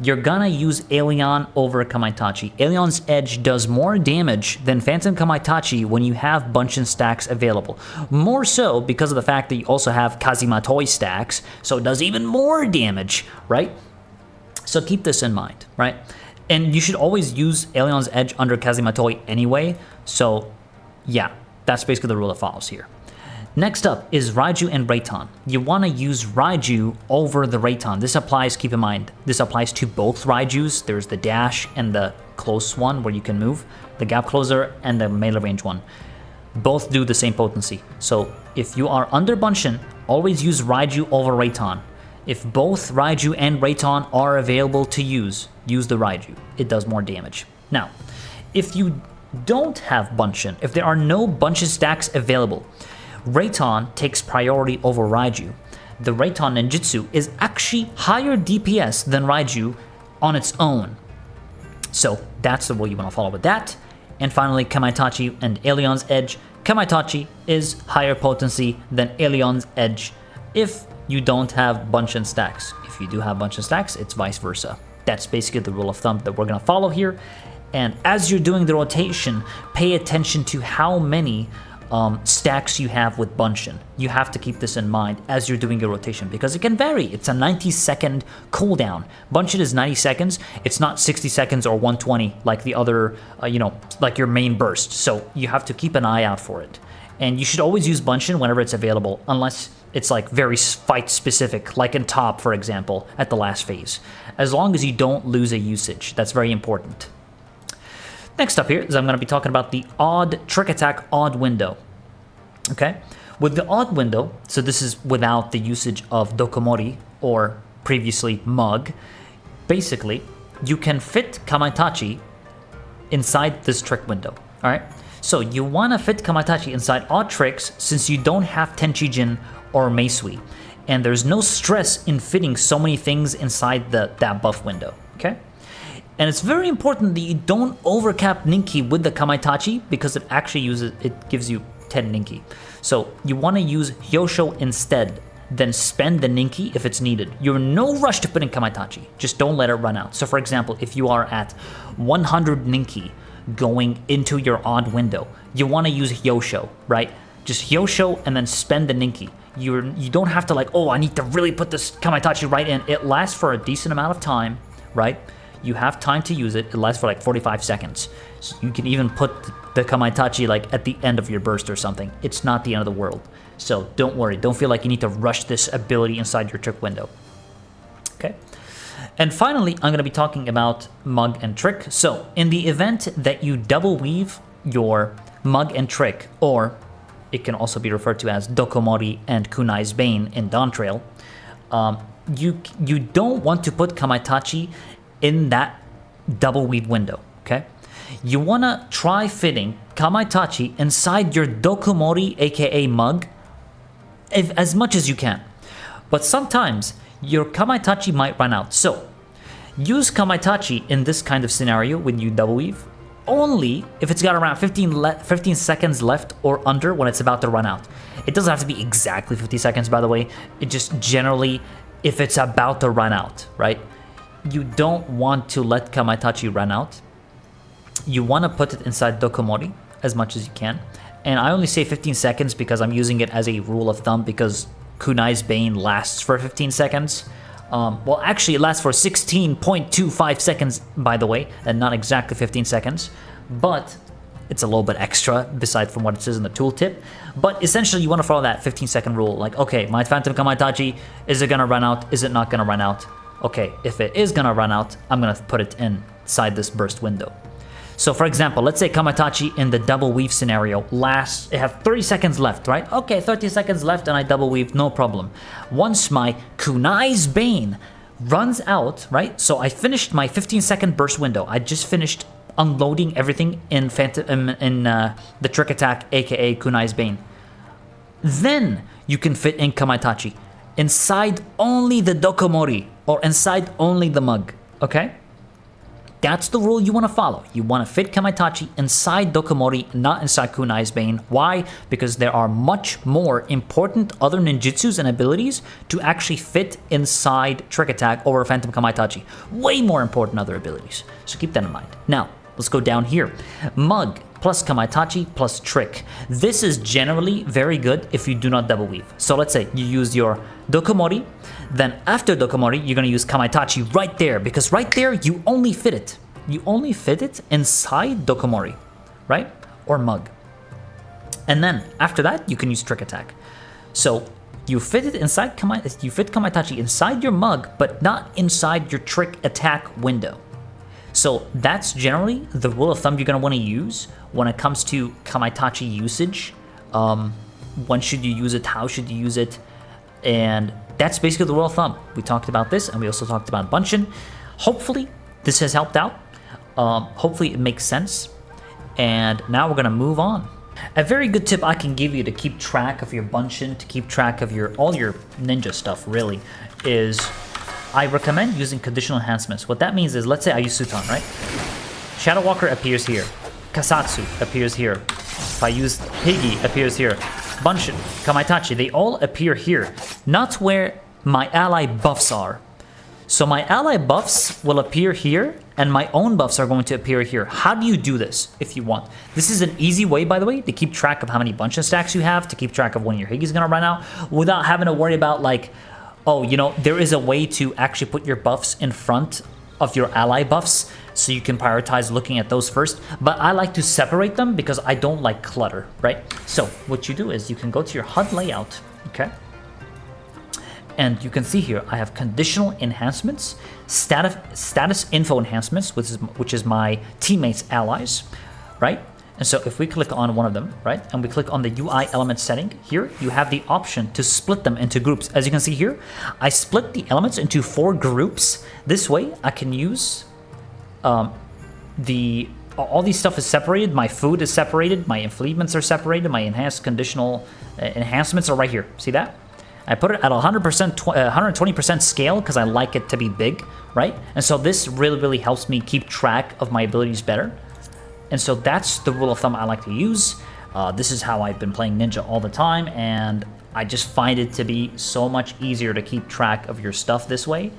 you're gonna use Alion over Kamaitachi. Alion's Edge does more damage than Phantom Kamaitachi when you have Bunshin stacks available. More so because of the fact that you also have Kazematoi stacks, so it does even more damage, right? So keep this in mind, right? And you should always use Alion's Edge under Kazematoi anyway, so yeah, that's basically the rule that follows here. Next up is Raiju and Reitan. You want to use Raiju over the Reitan. This applies, keep in mind, this applies to both Raijus. There's the dash and the close one where you can move, the gap closer and the melee range one. Both do the same potency. So if you are under Bunshin, always use Raiju over Reitan. If both Raiju and Reitan are available to use the Raiju. It does more damage. Now, if you don't have Bunshin, if there are no Bunshin stacks available, Reitan takes priority over Raiju. The Reitan Ninjutsu is actually higher DPS than Raiju on its own. So that's the rule you want to follow with that. And finally, Kamaitachi and Alion's Edge. Kamaitachi is higher potency than Alion's Edge if you don't have Bunshin stacks. If you do have Bunshin stacks, it's vice versa. That's basically the rule of thumb that we're going to follow here. And as you're doing the rotation, pay attention to how many stacks you have with Bunshin. You have to keep this in mind as you're doing your rotation because it can vary. It's a 90-second cooldown. Bunshin is 90 seconds. It's not 60 seconds or 120 like the other, like your main burst. So you have to keep an eye out for it. And you should always use Bunshin whenever it's available, unless it's like very fight specific, like in top, for example, at the last phase. As long as you don't lose a usage, that's very important. Next up here is I'm going to be talking about the odd trick attack odd window. Okay, with the odd window, so this is without the usage of Dokumori or previously Mug. Basically, you can fit Kamaitachi inside this trick window. All right, so you want to fit Kamaitachi inside odd tricks since you don't have CHI JIN or Meisui, and there's no stress in fitting so many things inside that buff window. Okay. And it's very important that you don't overcap Ninki with the Kamaitachi because it gives you 10 Ninki. So you want to use Hyosho instead, then spend the Ninki if it's needed. You're in no rush to put in Kamaitachi, just don't let it run out. So for example, if you are at 100 Ninki going into your odd window, you want to use Hyosho, right? Just Hyosho and then spend the Ninki. You don't have to like, oh, I need to really put this Kamaitachi right in. It lasts for a decent amount of time, right? You have time to use it. It lasts for like 45 seconds. So you can even put the Kamaitachi like at the end of your burst or something. It's not the end of the world. So don't worry. Don't feel like you need to rush this ability inside your trick window. Okay. And finally, I'm going to be talking about Mug and Trick. So in the event that you double weave your Mug and Trick, or it can also be referred to as Dokumori and Kunai's Bane in Dawntrail, you don't want to put Kamaitachi in that double weave window, okay? You wanna try fitting Kamaitachi inside your Dokumori, aka Mug, as much as you can. But sometimes your Kamaitachi might run out. So use Kamaitachi in this kind of scenario when you double weave only if it's got around 15 seconds left or under when it's about to run out. It doesn't have to be exactly 50 seconds, by the way. It just generally, if it's about to run out, right? You don't want to let Kamaitachi run out. You want to put it inside Dokumori as much as you can. And I only say 15 seconds because I'm using it as a rule of thumb because Kunai's Bane lasts for 15 seconds. Well, actually, it lasts for 16.25 seconds, by the way, and not exactly 15 seconds. but it's a little bit extra beside from what it says in the tooltip. But essentially, you want to follow that 15-second rule. Like, okay, my Phantom Kamaitachi, is it going to run out? Is it not going to run out? Okay, if it is going to run out, I'm going to put it inside this burst window. So for example, let's say Kamaitachi in the double weave scenario it have 30 seconds left, right? Okay, 30 seconds left and I double weave, no problem. Once my Kunai's Bane runs out, right? So I finished my 15-second burst window. I just finished unloading everything in the trick attack, aka Kunai's Bane. Then you can fit in Kamaitachi inside only the Dokumori or inside only the mug, okay? That's the rule you want to follow. You want to fit Kamaitachi inside Dokumori, not inside Kunai's Bane. Why? Because there are much more important other ninjutsus and abilities to actually fit inside Trick Attack over Phantom Kamaitachi. Way more important other abilities. So keep that in mind. Now, let's go down here. Mug plus Kamaitachi plus Trick. This is generally very good if you do not double weave. So let's say you use your Dokumori, then after Dokumori, you're going to use Kamaitachi right there, because right there, you only fit it. You only fit it inside Dokumori, right? Or Mug. And then after that, you can use Trick Attack. So you fit it inside you fit Kamaitachi inside your Mug, but not inside your Trick Attack window. So that's generally the rule of thumb you're going to want to use when it comes to Kamaitachi usage. When should you use it? How should you use it? And that's basically the rule of thumb. We talked about this, and we also talked about Bunshin. Hopefully, this has helped out. Hopefully, it makes sense. And now we're going to move on. A very good tip I can give you to keep track of your Bunshin, to keep track of all your ninja stuff, really, is I recommend using conditional enhancements. What that means is, let's say I use Sutan, right? Shadow Walker appears here. Kasatsu appears here. If I use Higi, appears here. Bunshin, Kamaitachi, they all appear here, not where my ally buffs are. So my ally buffs will appear here, and my own buffs are going to appear here. How do you do this if you want? This is an easy way, by the way, to keep track of how many Bunshin stacks you have, to keep track of when your Higi's gonna run out, without having to worry about, like, oh, you know, there is a way to actually put your buffs in front of your ally buffs, so you can prioritize looking at those first. But I like to separate them because I don't like clutter, right? So what you do is you can go to your HUD layout, okay? And you can see here, I have conditional enhancements, status info enhancements, which is my teammates' allies, right? And so if we click on one of them, right, and we click on the UI element setting, here you have the option to split them into groups. As you can see here, I split the elements into 4 groups. This way I can use all these stuff is separated. My food is separated. My enfleetments are separated. My enhanced conditional enhancements are right here. See that? I put it at 100%, 120% scale because I like it to be big, right? And so this really, really helps me keep track of my abilities better. And so that's the rule of thumb I like to use. This is how I've been playing Ninja all the time, and I just find it to be so much easier to keep track of your stuff this way.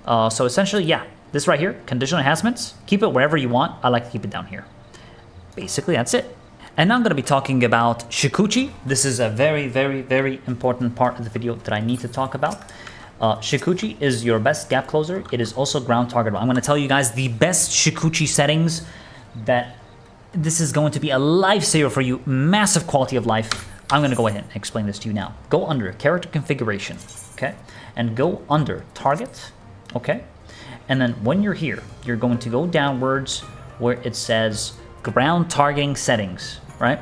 So essentially, yeah, this right here, conditional enhancements, keep it wherever you want. I like to keep it down here. Basically, that's it. And now I'm going to be talking about Shukuchi. This is a very, very, very important part of the video that I need to talk about. Shukuchi is your best gap closer. It is also ground targetable. I'm going to tell you guys the best Shukuchi settings that this is going to be a lifesaver for you. Massive quality of life. I'm going to go ahead and explain this to you now. Go under character configuration, okay? And go under target, okay? And then when you're here, you're going to go downwards where it says ground targeting settings, right?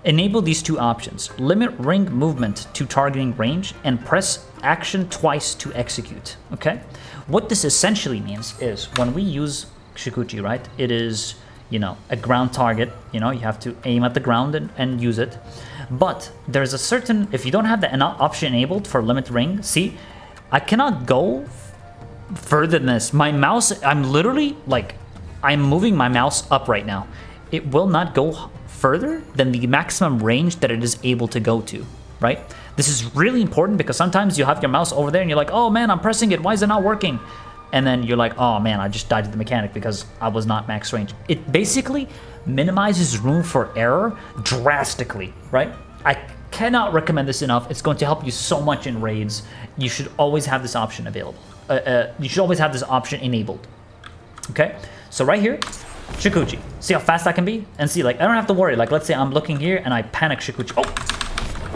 Enable these 2 options. Limit ring movement to targeting range and press action twice to execute, okay? What this essentially means is when we use Shukuchi, right? It is, you know, a ground target. You know, you have to aim at the ground and use it. But there's a certain, if you don't have the option enabled for limit ring, see, I cannot go further than this. My mouse, I'm literally, like, I'm moving my mouse up right now. It will not go further than the maximum range that it is able to go to, right? This is really important because sometimes you have your mouse over there and you're like, oh man, I'm pressing it, why is it not working? And then you're like, oh man, I just died to the mechanic because I was not max range. It basically minimizes room for error drastically, right? I cannot recommend this enough. It's going to help you so much in raids. You should always have this option available. You should always have this option enabled. Okay, so right here, Shukuchi. See how fast I can be? And see, like, I don't have to worry. Like, let's say I'm looking here and I panic Shukuchi. Oh!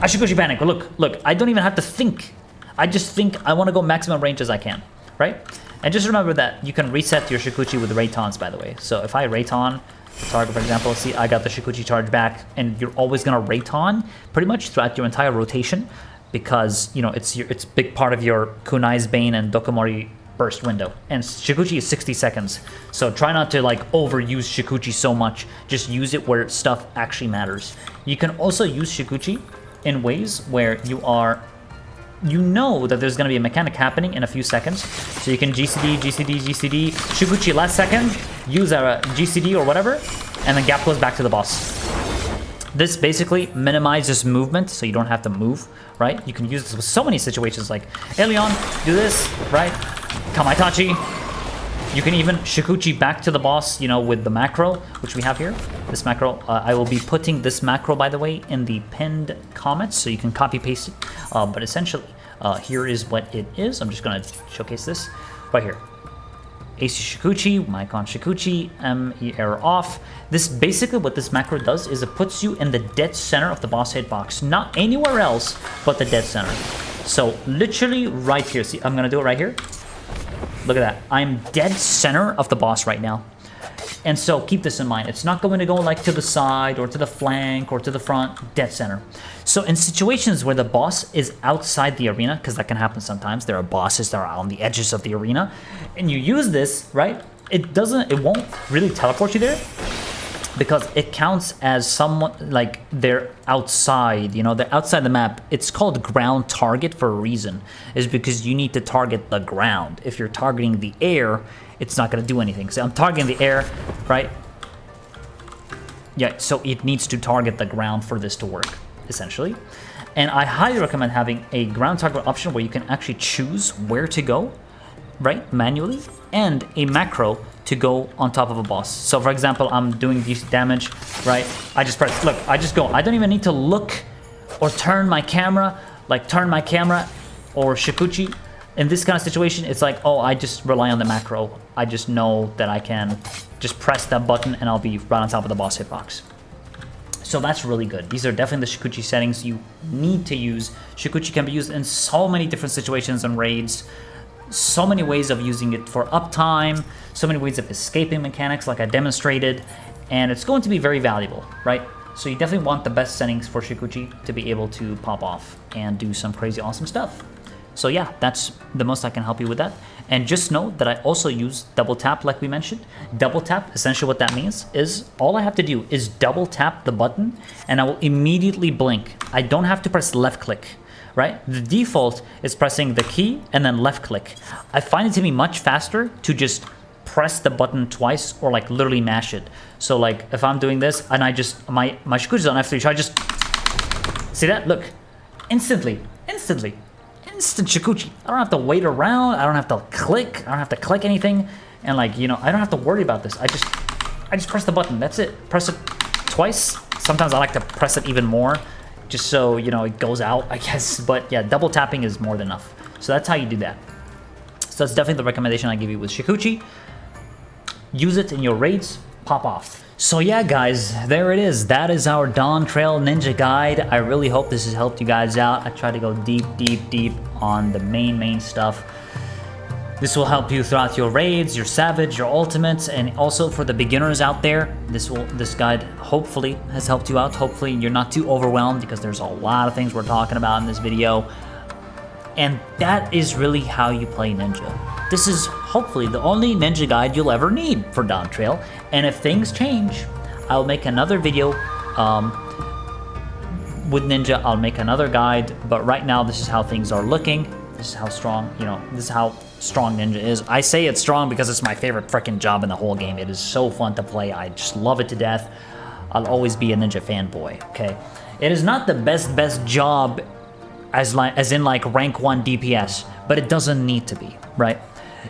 I Shukuchi panic. Look. I don't even have to think. I just think I want to go maximum range as I can, right? And just remember that you can reset your Shukuchi with Raitons, by the way. So if I Raiton target, for example, see, I got the Shukuchi charge back, and you're always going to Raiton pretty much throughout your entire rotation because, you know, it's a big part of your Kunai's Bane and Dokumori burst window. And Shukuchi is 60 seconds. So try not to, like, overuse Shukuchi so much. Just use it where stuff actually matters. You can also use Shukuchi in ways where you know that there's going to be a mechanic happening in a few seconds. So you can GCD, Shukuchi last second, use a GCD or whatever, and then gap goes back to the boss. This basically minimizes movement, so you don't have to move, right? You can use this with so many situations, like, hey Leon, do this, right? Kamaitachi. You can even Shukuchi back to the boss, you know, with the macro, which we have here. This macro, I will be putting this macro, by the way, in the pinned comments, so you can copy paste it. But essentially, here is what it is. I'm just gonna showcase this right here. AC Shukuchi, Maikon Shukuchi, ME error off. This basically what this macro does is it puts you in the dead center of the boss hitbox, not anywhere else but the dead center. So literally right here. See, I'm gonna do it right here. Look at that. I'm dead center of the boss right now. And so keep this in mind. It's not going to go like to the side or to the flank or to the front, dead center. So in situations where the boss is outside the arena, because that can happen sometimes, there are bosses that are on the edges of the arena, and you use this, right? It won't really teleport you there because it counts as someone, like, they're outside, you know, they're outside the map. It's called ground target for a reason, is because you need to target the ground. If you're targeting the air, it's not going to do anything. So I'm targeting the air, right? Yeah, so it needs to target the ground for this to work, essentially. And I highly recommend having a ground target option where you can actually choose where to go, right, manually, and a macro to go on top of a boss. So for example, I'm doing this damage, right? I just press, look, I just go. I don't even need to look or turn my camera or Shukuchi. In this kind of situation, it's like, oh, I just rely on the macro. I just know that I can just press that button and I'll be right on top of the boss hitbox. So that's really good. These are definitely the Shukuchi settings you need to use. Shukuchi can be used in so many different situations and raids. So many ways of using it for uptime, so many ways of escaping mechanics like I demonstrated, and it's going to be very valuable, right? So you definitely want the best settings for Shukuchi to be able to pop off and do some crazy awesome stuff. So yeah, that's the most I can help you with that. And just know that I also use double tap like we mentioned. Double tap, essentially what that means is all I have to do is double tap the button and I will immediately blink. I don't have to press left click. Right? The default is pressing the key and then left click. I find it to be much faster to just press the button twice or like literally mash it. So like if I'm doing this and I just, my Shukuchi is on F3, so I just, see that? Look, instant Shukuchi. I don't have to wait around. I don't have to click. I don't have to click anything. And like, you know, I don't have to worry about this. I just press the button. That's it. Press it twice. Sometimes I like to press it even more, just so, you know, it goes out, I guess. But yeah, double tapping is more than enough. So that's how you do that. So that's definitely the recommendation I give you with Shukuchi. Use it in your raids, pop off. So yeah, guys, there it is. That is our Dawntrail Ninja guide. I really hope this has helped you guys out. I try to go deep on the main stuff. This will help you throughout your raids, your savage, your ultimates, and also for the beginners out there, this guide hopefully has helped you out. Hopefully you're not too overwhelmed because there's a lot of things we're talking about in this video. And that is really how you play Ninja. This is hopefully the only Ninja guide you'll ever need for Dawntrail. And if things change, I'll make another video with Ninja. I'll make another guide, but right now this is how things are looking. This is how strong, you know, this is how strong Ninja is. I say it's strong because it's my favorite freaking job in the whole game. It is so fun to play. I just love it to death. I'll always be a Ninja fanboy, okay? It is not the best job as in like rank 1 DPS, but it doesn't need to be, right?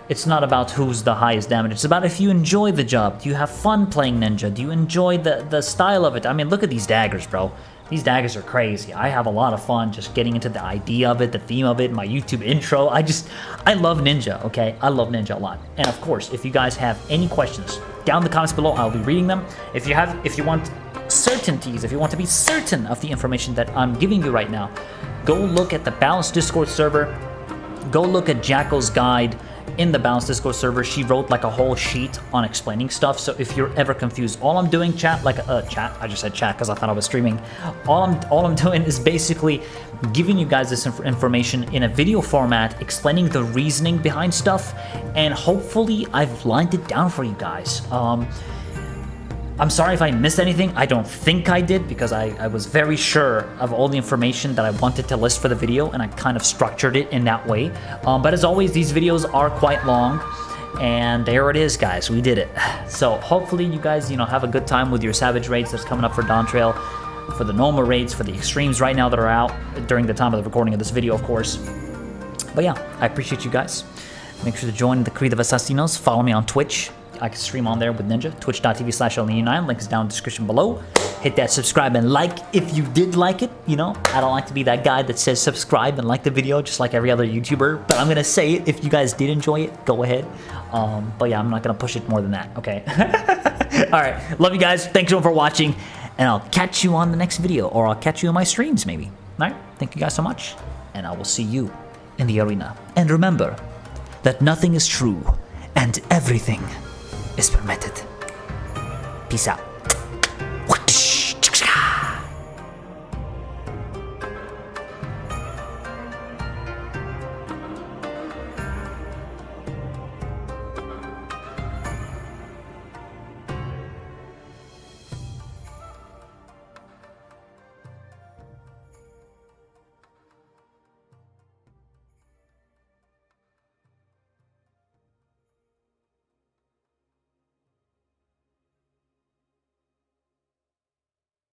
It's not about who's the highest damage. It's about if you enjoy the job. Do you have fun playing Ninja? Do you enjoy the style of it? I mean, look at these daggers, bro. These daggers are crazy. I have a lot of fun just getting into the idea of it, the theme of it, my YouTube intro. I love Ninja, okay? I love Ninja a lot. And of course, if you guys have any questions down in the comments below. I'll be reading them. If you want certainties, if you want to be certain of the information that I'm giving you right now, go look at the Balanced Discord server. Go look at Jackal's guide in the Balanced Discord server. She wrote like a whole sheet on explaining stuff. So if you're ever confused, all I'm doing, chat, I just said chat because I thought I was streaming. All I'm doing is basically giving you guys this information in a video format, explaining the reasoning behind stuff, and hopefully I've lined it down for you guys. I'm sorry if I missed anything. I don't think I did, because I was very sure of all the information that I wanted to list for the video, and I kind of structured it in that way. But as always, these videos are quite long, and there it is, guys. We did it. So hopefully you guys, have a good time with your Savage raids that's coming up for Dawntrail, for the normal raids, for the extremes right now that are out during the time of the recording of this video, of course. But yeah, I appreciate you guys. Make sure to join the Creed of Assassinos. Follow me on Twitch. I can stream on there with Ninja, twitch.tv/Alninio9. Link is down in the description below. Hit that subscribe and like if you did like it. I don't like to be that guy that says subscribe and like the video just like every other YouTuber, but I'm going to say it. If you guys did enjoy it, go ahead. But yeah, I'm not going to push it more than that, okay? All right, love you guys. Thanks everyone for watching, and I'll catch you on the next video, or I'll catch you in my streams maybe. All right, thank you guys so much, and I will see you in the arena. And remember that nothing is true and everything is permitted. Peace out.